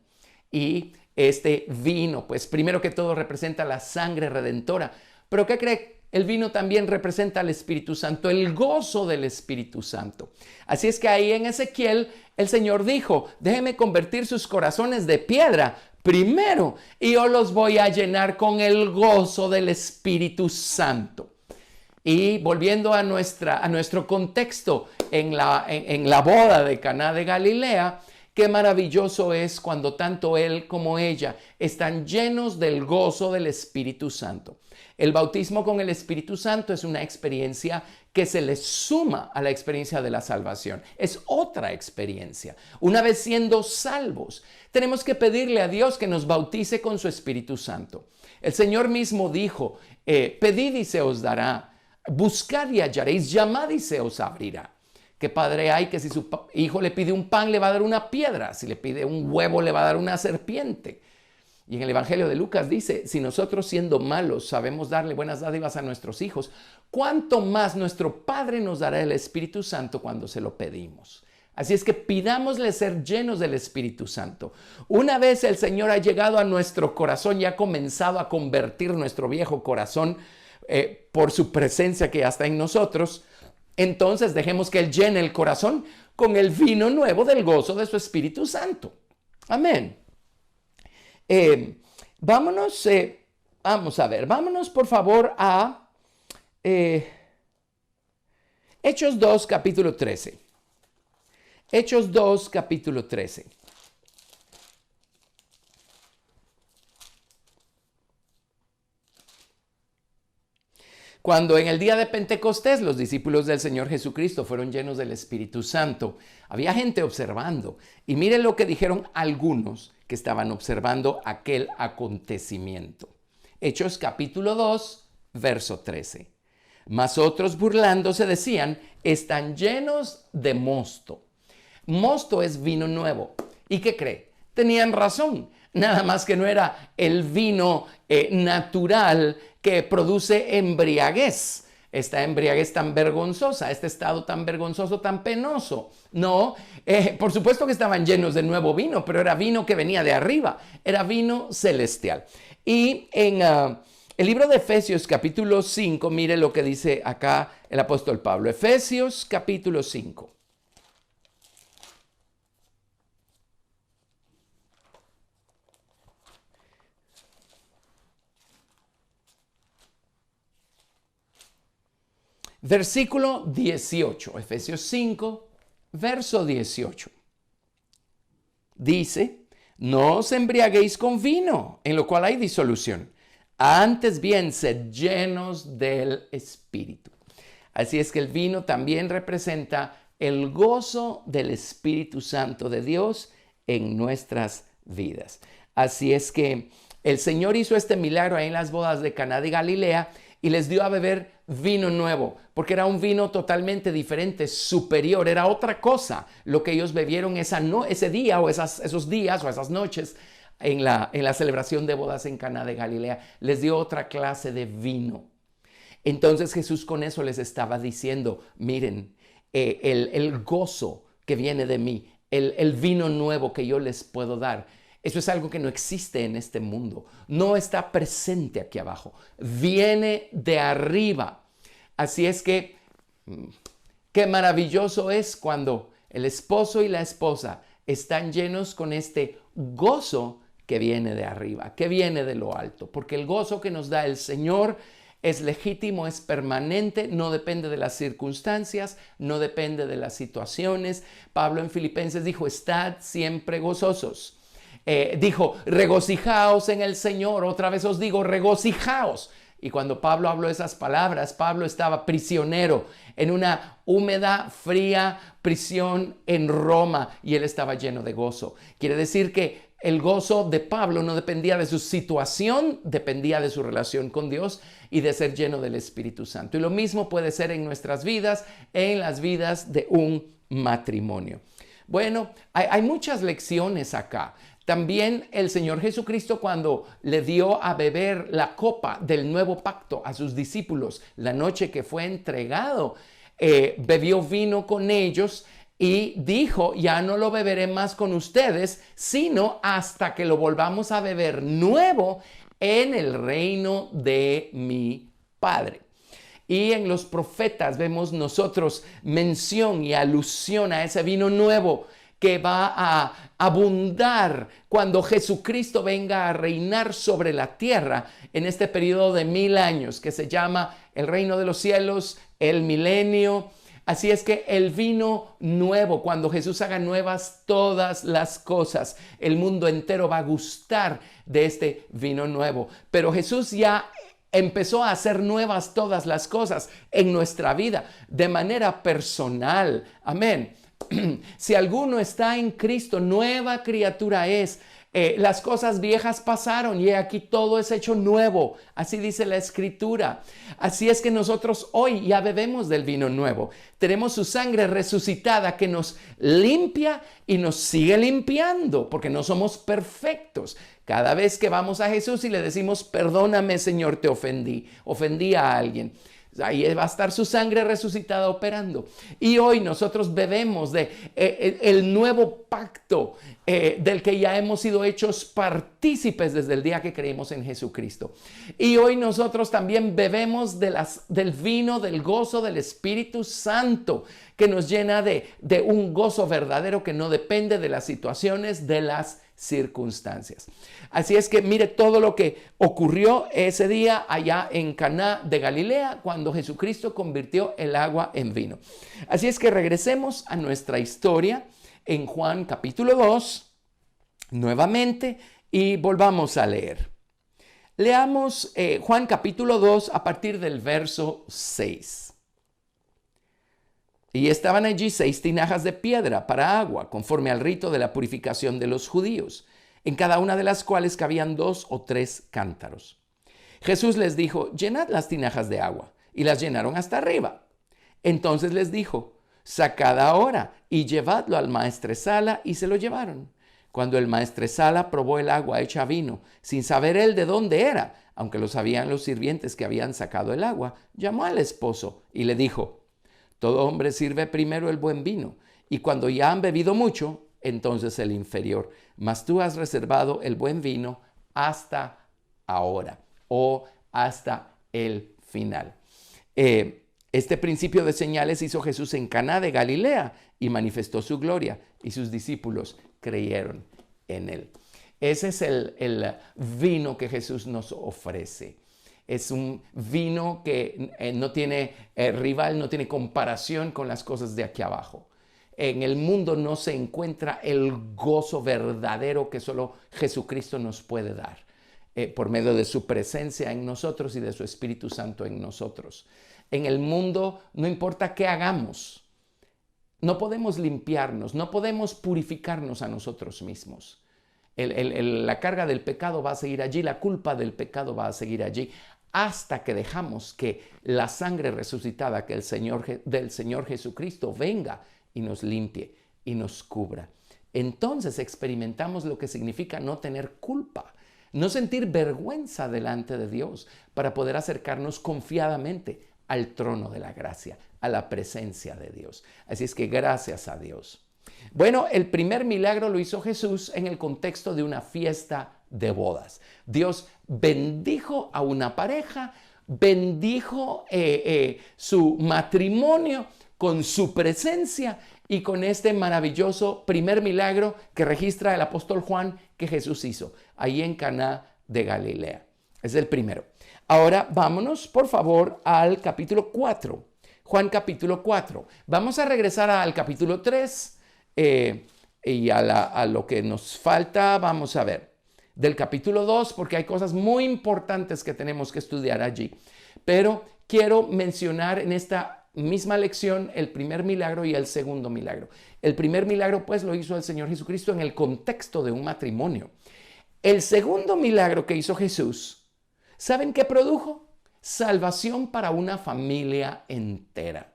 y este vino, pues primero que todo representa la sangre redentora. Pero ¿qué cree? El vino también representa al Espíritu Santo, el gozo del Espíritu Santo. Así es que ahí en Ezequiel el Señor dijo, déjenme convertir sus corazones de piedra primero y yo los voy a llenar con el gozo del Espíritu Santo. Y volviendo a nuestro contexto en la boda de Caná de Galilea, qué maravilloso es cuando tanto él como ella están llenos del gozo del Espíritu Santo. El bautismo con el Espíritu Santo es una experiencia que se le suma a la experiencia de la salvación. Es otra experiencia. Una vez siendo salvos, tenemos que pedirle a Dios que nos bautice con su Espíritu Santo. El Señor mismo dijo, pedid y se os dará, buscad y hallaréis, llamad y se os abrirá. ¿Qué padre hay que si su hijo le pide un pan le va a dar una piedra? Si le pide un huevo le va a dar una serpiente. Y en el Evangelio de Lucas dice, si nosotros siendo malos sabemos darle buenas dádivas a nuestros hijos, ¿cuánto más nuestro Padre nos dará el Espíritu Santo cuando se lo pedimos? Así es que pidámosle ser llenos del Espíritu Santo. Una vez el Señor ha llegado a nuestro corazón y ha comenzado a convertir nuestro viejo corazón por su presencia que ya está en nosotros, entonces dejemos que Él llene el corazón con el vino nuevo del gozo de su Espíritu Santo. Amén. Vámonos por favor a Hechos 2, capítulo 13. Hechos 2, capítulo 13. Cuando en el día de Pentecostés los discípulos del Señor Jesucristo fueron llenos del Espíritu Santo, había gente observando. Y miren lo que dijeron algunos que estaban observando aquel acontecimiento. Hechos capítulo 2, verso 13. Mas otros burlándose decían, están llenos de mosto. Mosto es vino nuevo. ¿Y qué cree? Tenían razón. Nada más que no era el vino natural que produce embriaguez. Esta embriaguez tan vergonzosa, este estado tan vergonzoso, tan penoso. No, por supuesto que estaban llenos de nuevo vino, pero era vino que venía de arriba, era vino celestial. Y en el libro de Efesios capítulo 5, mire lo que dice acá el apóstol Pablo. Efesios capítulo 5. Versículo 18, Efesios 5, verso 18. Dice, no os embriaguéis con vino, en lo cual hay disolución. Antes bien, sed llenos del Espíritu. Así es que el vino también representa el gozo del Espíritu Santo de Dios en nuestras vidas. Así es que el Señor hizo este milagro ahí en las bodas de Caná de Galilea y les dio a beber vino nuevo, porque era un vino totalmente diferente, superior, era otra cosa lo que ellos bebieron ese día o esos días o esas noches en la celebración de bodas en Caná de Galilea, les dio otra clase de vino. Entonces Jesús con eso les estaba diciendo, miren, el gozo que viene de mí, el vino nuevo que yo les puedo dar, eso es algo que no existe en este mundo, no está presente aquí abajo, viene de arriba. Así es que, qué maravilloso es cuando el esposo y la esposa están llenos con este gozo que viene de arriba, que viene de lo alto, porque el gozo que nos da el Señor es legítimo, es permanente, no depende de las circunstancias, no depende de las situaciones. Pablo en Filipenses dijo, estad siempre gozosos. Dijo, regocijaos en el Señor. Otra vez os digo, regocijaos. Y cuando Pablo habló esas palabras, Pablo estaba prisionero en una húmeda, fría prisión en Roma y él estaba lleno de gozo. Quiere decir que el gozo de Pablo no dependía de su situación, dependía de su relación con Dios y de ser lleno del Espíritu Santo. Y lo mismo puede ser en nuestras vidas, en las vidas de un matrimonio. Bueno, hay muchas lecciones acá. También el Señor Jesucristo, cuando le dio a beber la copa del nuevo pacto a sus discípulos la noche que fue entregado, bebió vino con ellos y dijo, ya no lo beberé más con ustedes, sino hasta que lo volvamos a beber nuevo en el reino de mi Padre. Y en los profetas vemos nosotros mención y alusión a ese vino nuevo que va a abundar cuando Jesucristo venga a reinar sobre la tierra en este periodo de 1000 años que se llama el reino de los cielos, el milenio. Así es que el vino nuevo, cuando Jesús haga nuevas todas las cosas, el mundo entero va a gustar de este vino nuevo. Pero Jesús ya empezó a hacer nuevas todas las cosas en nuestra vida de manera personal. Amén. Si alguno está en Cristo, nueva criatura es. Las cosas viejas pasaron y aquí todo es hecho nuevo. Así dice la Escritura. Así es que nosotros hoy ya bebemos del vino nuevo. Tenemos su sangre resucitada que nos limpia y nos sigue limpiando porque no somos perfectos. Cada vez que vamos a Jesús y le decimos, perdóname, Señor, te ofendí a alguien. Ahí va a estar su sangre resucitada operando. Y hoy nosotros bebemos de el nuevo pacto del que ya hemos sido hechos partícipes desde el día que creímos en Jesucristo. Y hoy nosotros también bebemos del vino, del gozo del Espíritu Santo, que nos llena de un gozo verdadero que no depende de las situaciones, de las circunstancias. Así es que mire todo lo que ocurrió ese día allá en Caná de Galilea cuando Jesucristo convirtió el agua en vino. Así es que regresemos a nuestra historia en Juan capítulo 2 nuevamente y volvamos a leer. Leamos Juan capítulo 2 a partir del verso 6. Y estaban allí 6 tinajas de piedra para agua, conforme al rito de la purificación de los judíos, en cada una de las cuales cabían 2 o 3 cántaros. Jesús les dijo, llenad las tinajas de agua, y las llenaron hasta arriba. Entonces les dijo, sacad ahora y llevadlo al maestresala, y se lo llevaron. Cuando el maestresala probó el agua hecha vino, sin saber él de dónde era, aunque lo sabían los sirvientes que habían sacado el agua, llamó al esposo y le dijo, todo hombre sirve primero el buen vino, y cuando ya han bebido mucho, entonces el inferior. Mas tú has reservado el buen vino hasta ahora o hasta el final. Este principio de señales hizo Jesús en Caná de Galilea y manifestó su gloria, y sus discípulos creyeron en él. Ese es el vino que Jesús nos ofrece. Es un vino que no tiene rival, no tiene comparación con las cosas de aquí abajo. En el mundo no se encuentra el gozo verdadero que solo Jesucristo nos puede dar por medio de su presencia en nosotros y de su Espíritu Santo en nosotros. En el mundo, no importa qué hagamos, no podemos limpiarnos, no podemos purificarnos a nosotros mismos. La carga del pecado va a seguir allí, la culpa del pecado va a seguir allí, hasta que dejamos que la sangre resucitada del Señor Jesucristo venga y nos limpie y nos cubra. entonces experimentamos lo que significa no tener culpa, no sentir vergüenza delante de Dios, para poder acercarnos confiadamente al trono de la gracia, a la presencia de Dios. Así es que gracias a Dios. Bueno, el primer milagro lo hizo Jesús en el contexto de una fiesta de bodas. Dios bendijo a una pareja, bendijo su matrimonio con su presencia y con este maravilloso primer milagro que registra el apóstol Juan que Jesús hizo ahí en Caná de Galilea. Es el primero. Ahora vámonos, por favor, al capítulo 4. Juan capítulo 4. Vamos a regresar al capítulo 3 y a lo que nos falta. Vamos a ver del capítulo 2, porque hay cosas muy importantes que tenemos que estudiar allí. Pero quiero mencionar en esta misma lección el primer milagro y el segundo milagro. El primer milagro, pues, lo hizo el Señor Jesucristo en el contexto de un matrimonio. El segundo milagro que hizo Jesús, ¿saben qué produjo? Salvación para una familia entera.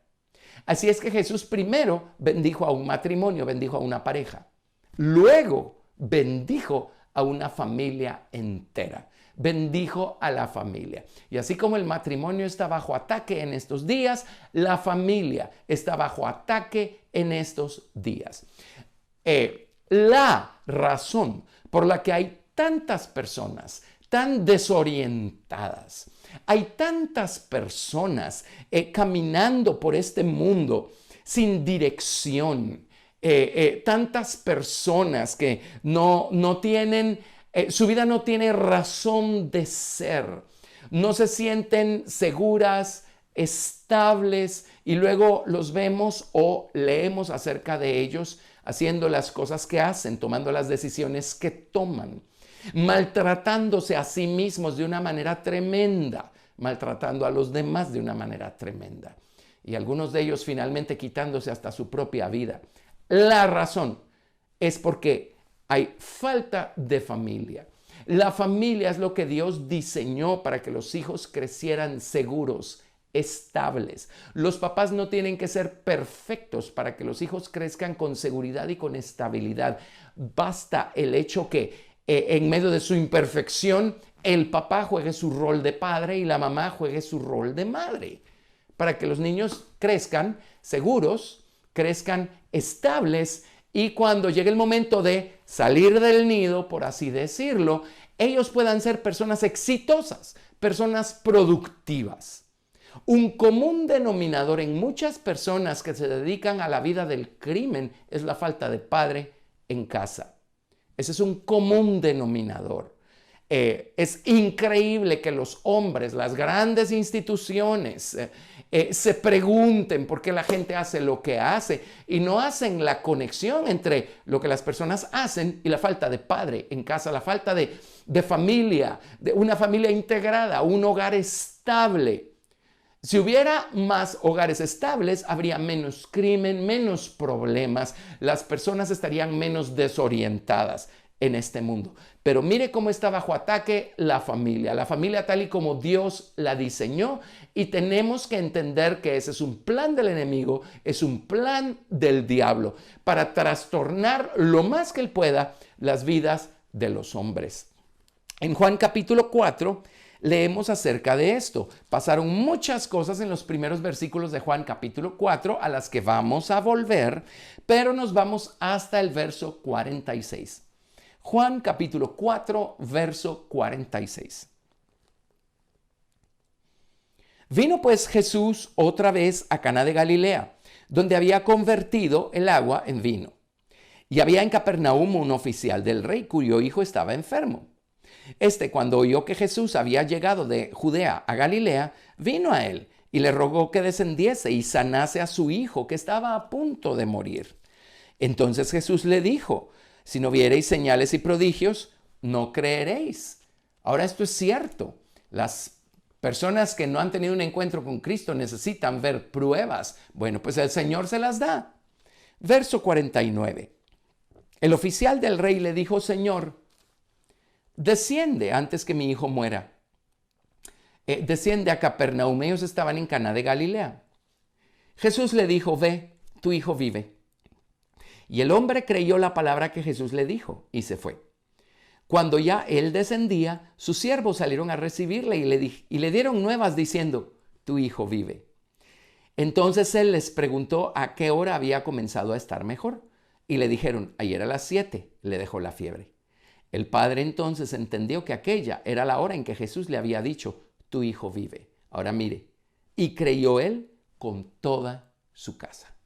Así es que Jesús primero bendijo a un matrimonio, bendijo a una pareja. Luego bendijo a una familia entera. Bendijo a la familia. Y así como el matrimonio está bajo ataque en estos días, la familia está bajo ataque en estos días. La razón por la que hay tantas personas tan desorientadas, hay tantas personas caminando por este mundo sin dirección, tantas personas que no tienen, su vida no tiene razón de ser, no se sienten seguras, estables, y luego los vemos o leemos acerca de ellos haciendo las cosas que hacen, tomando las decisiones que toman, maltratándose a sí mismos de una manera tremenda, maltratando a los demás de una manera tremenda, y algunos de ellos finalmente quitándose hasta su propia vida. La razón es porque hay falta de familia. La familia es lo que Dios diseñó para que los hijos crecieran seguros, estables. Los papás no tienen que ser perfectos para que los hijos crezcan con seguridad y con estabilidad. Basta el hecho que en medio de su imperfección, el papá juegue su rol de padre y la mamá juegue su rol de madre, para que los niños crezcan seguros, crezcan estables, y cuando llegue el momento de salir del nido, por así decirlo, ellos puedan ser personas exitosas, personas productivas. Un común denominador en muchas personas que se dedican a la vida del crimen es la falta de padre en casa. Ese es un común denominador. Es increíble que los hombres, las grandes instituciones, se pregunten por qué la gente hace lo que hace y no hacen la conexión entre lo que las personas hacen y la falta de padre en casa, la falta de familia, de una familia integrada, un hogar estable. Si hubiera más hogares estables, habría menos crimen, menos problemas, las personas estarían menos desorientadas en este mundo. Pero mire cómo está bajo ataque la familia tal y como Dios la diseñó, y tenemos que entender que ese es un plan del enemigo, es un plan del diablo para trastornar lo más que él pueda las vidas de los hombres. En Juan capítulo 4 leemos acerca de esto. Pasaron muchas cosas en los primeros versículos de Juan capítulo 4 a las que vamos a volver, pero nos vamos hasta el verso 46. Juan capítulo 4, verso 46. Vino pues Jesús otra vez a Caná de Galilea, donde había convertido el agua en vino. Y había en Capernaum un oficial del rey cuyo hijo estaba enfermo. Cuando oyó que Jesús había llegado de Judea a Galilea, vino a él y le rogó que descendiese y sanase a su hijo, que estaba a punto de morir. Entonces Jesús le dijo: si no viereis señales y prodigios, no creeréis. Ahora, esto es cierto. Las personas que no han tenido un encuentro con Cristo necesitan ver pruebas. Bueno, pues el Señor se las da. Verso 49. El oficial del rey le dijo: Señor, desciende antes que mi hijo muera. Desciende a Capernaum. Ellos estaban en Caná de Galilea. Jesús le dijo: ve, tu hijo vive. Y el hombre creyó la palabra que Jesús le dijo y se fue. Cuando ya él descendía, sus siervos salieron a recibirle y le dieron nuevas diciendo, tu hijo vive. Entonces él les preguntó a qué hora había comenzado a estar mejor. Y le dijeron, ayer a las 7 le dejó la fiebre. El padre entonces entendió que aquella era la hora en que Jesús le había dicho, tu hijo vive. Ahora mire, y creyó él con toda su casa.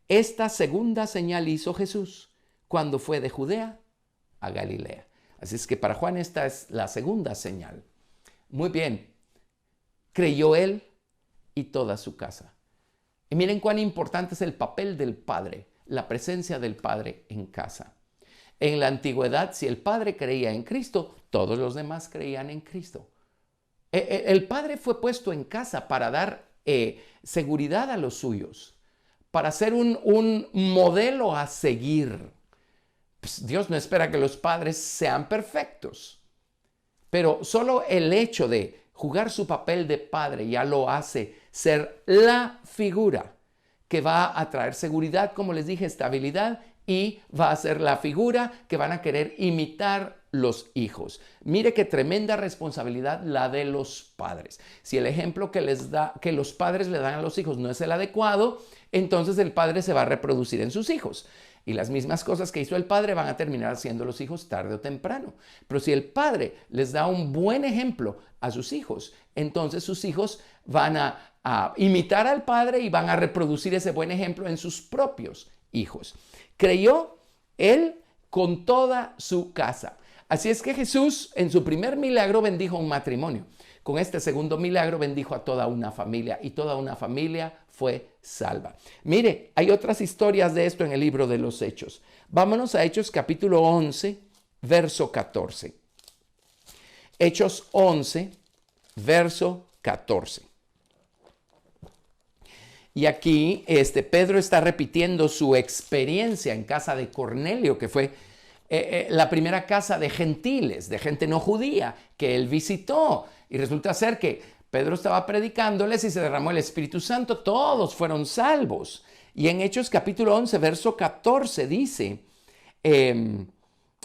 Esta segunda señal hizo Jesús cuando fue de Judea a Galilea. Así es que para Juan esta es la segunda señal. Muy bien, creyó él y toda su casa. Y miren cuán importante es el papel del Padre, la presencia del Padre en casa. En la antigüedad, si el Padre creía en Cristo, todos los demás creían en Cristo. El Padre fue puesto en casa para dar seguridad a los suyos, para ser un modelo a seguir. Pues Dios no espera que los padres sean perfectos, pero solo el hecho de jugar su papel de padre ya lo hace ser la figura que va a traer seguridad, como les dije, estabilidad, y va a ser la figura que van a querer imitar los hijos. Mire qué tremenda responsabilidad la de los padres. Si el ejemplo que los padres le dan a los hijos no es el adecuado, entonces el padre se va a reproducir en sus hijos. Y las mismas cosas que hizo el padre van a terminar haciendo los hijos tarde o temprano. Pero si el padre les da un buen ejemplo a sus hijos, entonces sus hijos van a imitar al padre y van a reproducir ese buen ejemplo en sus propios hijos. Creyó él con toda su casa. Así es que Jesús en su primer milagro bendijo un matrimonio. Con este segundo milagro bendijo a toda una familia y toda una familia fue salva. Mire, hay otras historias de esto en el libro de los Hechos. Vámonos a Hechos capítulo 11, verso 14. Hechos 11, verso 14. Y aquí Pedro está repitiendo su experiencia en casa de Cornelio, que fue la primera casa de gentiles, de gente no judía, que él visitó. Y resulta ser que Pedro estaba predicándoles y se derramó el Espíritu Santo. Todos fueron salvos. Y en Hechos capítulo 11, verso 14 dice,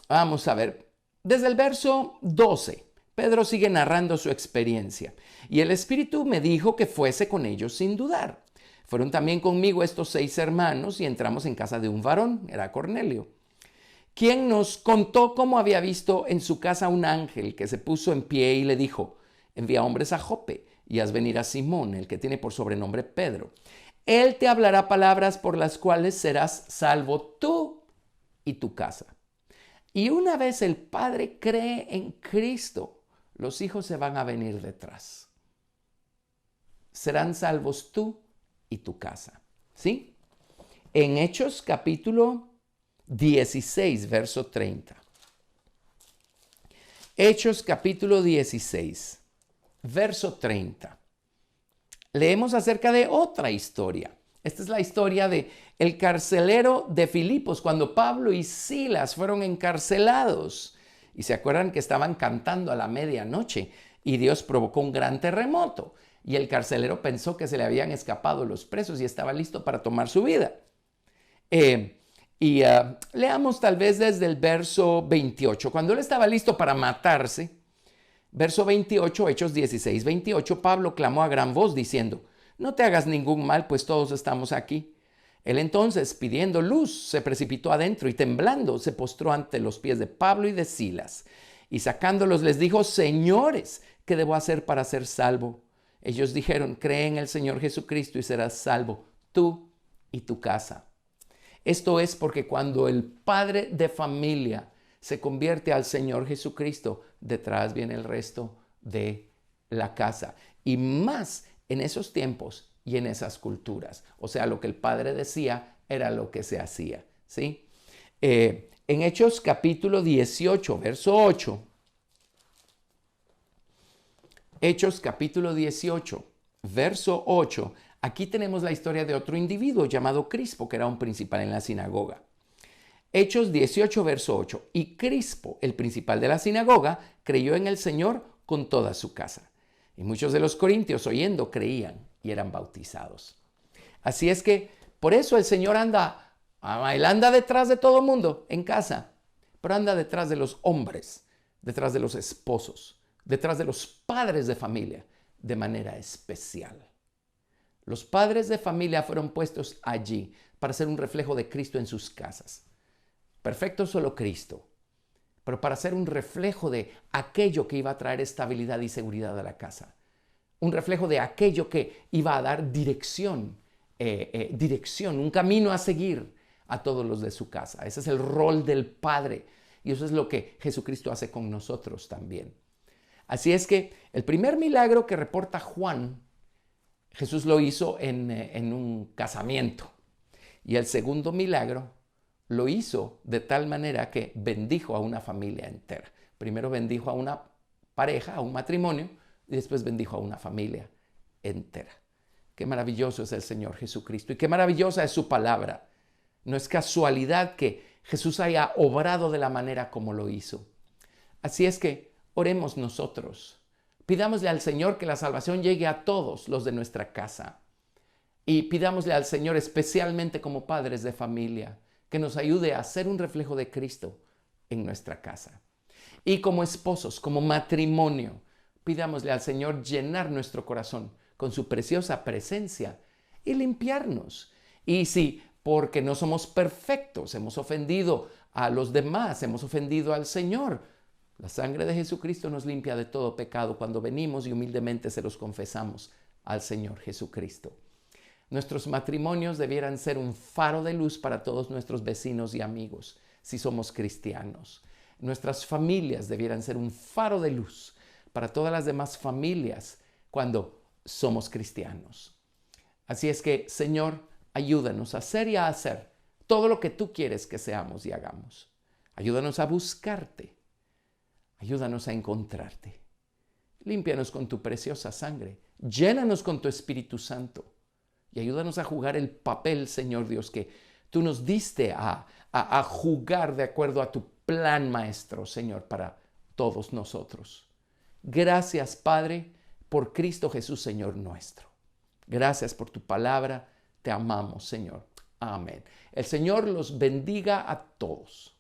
vamos a ver, desde el verso 12, Pedro sigue narrando su experiencia. Y el Espíritu me dijo que fuese con ellos sin dudar. Fueron también conmigo estos 6 hermanos y entramos en casa de un varón, era Cornelio, quien nos contó cómo había visto en su casa un ángel que se puso en pie y le dijo, envía hombres a Jope y haz venir a Simón, el que tiene por sobrenombre Pedro. Él te hablará palabras por las cuales serás salvo tú y tu casa. Y una vez el padre cree en Cristo, los hijos se van a venir detrás. Serán salvos tú y tu casa. ¿Sí? En Hechos capítulo 16, verso 30. Hechos capítulo 16, verso 30. Leemos acerca de otra historia. Esta es la historia de el carcelero de Filipos, cuando Pablo y Silas fueron encarcelados. Y se acuerdan que estaban cantando a la medianoche y Dios provocó un gran terremoto. Y el carcelero pensó que se le habían escapado los presos y estaba listo para tomar su vida. Leamos tal vez desde el verso 28. Cuando él estaba listo para matarse, verso 28, Hechos 16, 28, Pablo clamó a gran voz diciendo, no te hagas ningún mal, pues todos estamos aquí. Él entonces, pidiendo luz, se precipitó adentro y temblando se postró ante los pies de Pablo y de Silas. Y sacándolos les dijo, señores, ¿qué debo hacer para ser salvo? Ellos dijeron, cree en el Señor Jesucristo y serás salvo, tú y tu casa. Esto es porque cuando el padre de familia se convierte al Señor Jesucristo, detrás viene el resto de la casa. Y más en esos tiempos y en esas culturas. O sea, lo que el padre decía era lo que se hacía. ¿Sí? En Hechos capítulo 18, verso 8. Hechos capítulo 18, verso 8. Aquí tenemos la historia de otro individuo llamado Crispo, que era un principal en la sinagoga. Hechos 18, verso 8. Y Crispo, el principal de la sinagoga, creyó en el Señor con toda su casa. Y muchos de los corintios, oyendo, creían y eran bautizados. Así es que por eso el Señor anda Él anda detrás de todo el mundo en casa, pero anda detrás de los hombres, detrás de los esposos, detrás de los padres de familia, de manera especial. Los padres de familia fueron puestos allí para ser un reflejo de Cristo en sus casas. Perfecto solo Cristo, pero para ser un reflejo de aquello que iba a traer estabilidad y seguridad a la casa. Un reflejo de aquello que iba a dar dirección, un camino a seguir a todos los de su casa. Ese es el rol del Padre y eso es lo que Jesucristo hace con nosotros también. Así es que el primer milagro que reporta Juan, Jesús lo hizo en un casamiento. Y el segundo milagro lo hizo de tal manera que bendijo a una familia entera. Primero bendijo a una pareja, a un matrimonio, y después bendijo a una familia entera. Qué maravilloso es el Señor Jesucristo y qué maravillosa es su palabra. No es casualidad que Jesús haya obrado de la manera como lo hizo. Así es que oremos nosotros. Pidámosle al Señor que la salvación llegue a todos los de nuestra casa. Y pidámosle al Señor, especialmente como padres de familia, que nos ayude a ser un reflejo de Cristo en nuestra casa. Y como esposos, como matrimonio, pidámosle al Señor llenar nuestro corazón con su preciosa presencia y limpiarnos. Y si porque no somos perfectos, hemos ofendido a los demás, hemos ofendido al Señor, la sangre de Jesucristo nos limpia de todo pecado cuando venimos y humildemente se los confesamos al Señor Jesucristo. Nuestros matrimonios debieran ser un faro de luz para todos nuestros vecinos y amigos, si somos cristianos. Nuestras familias debieran ser un faro de luz para todas las demás familias cuando somos cristianos. Así es que, Señor, ayúdanos a ser y a hacer todo lo que tú quieres que seamos y hagamos. Ayúdanos a buscarte. Ayúdanos a encontrarte. Límpianos con tu preciosa sangre. Llénanos con tu Espíritu Santo. Y ayúdanos a jugar el papel, Señor Dios, que tú nos diste a jugar de acuerdo a tu plan maestro, Señor, para todos nosotros. Gracias, Padre, por Cristo Jesús, Señor nuestro. Gracias por tu palabra. Te amamos, Señor. Amén. El Señor los bendiga a todos.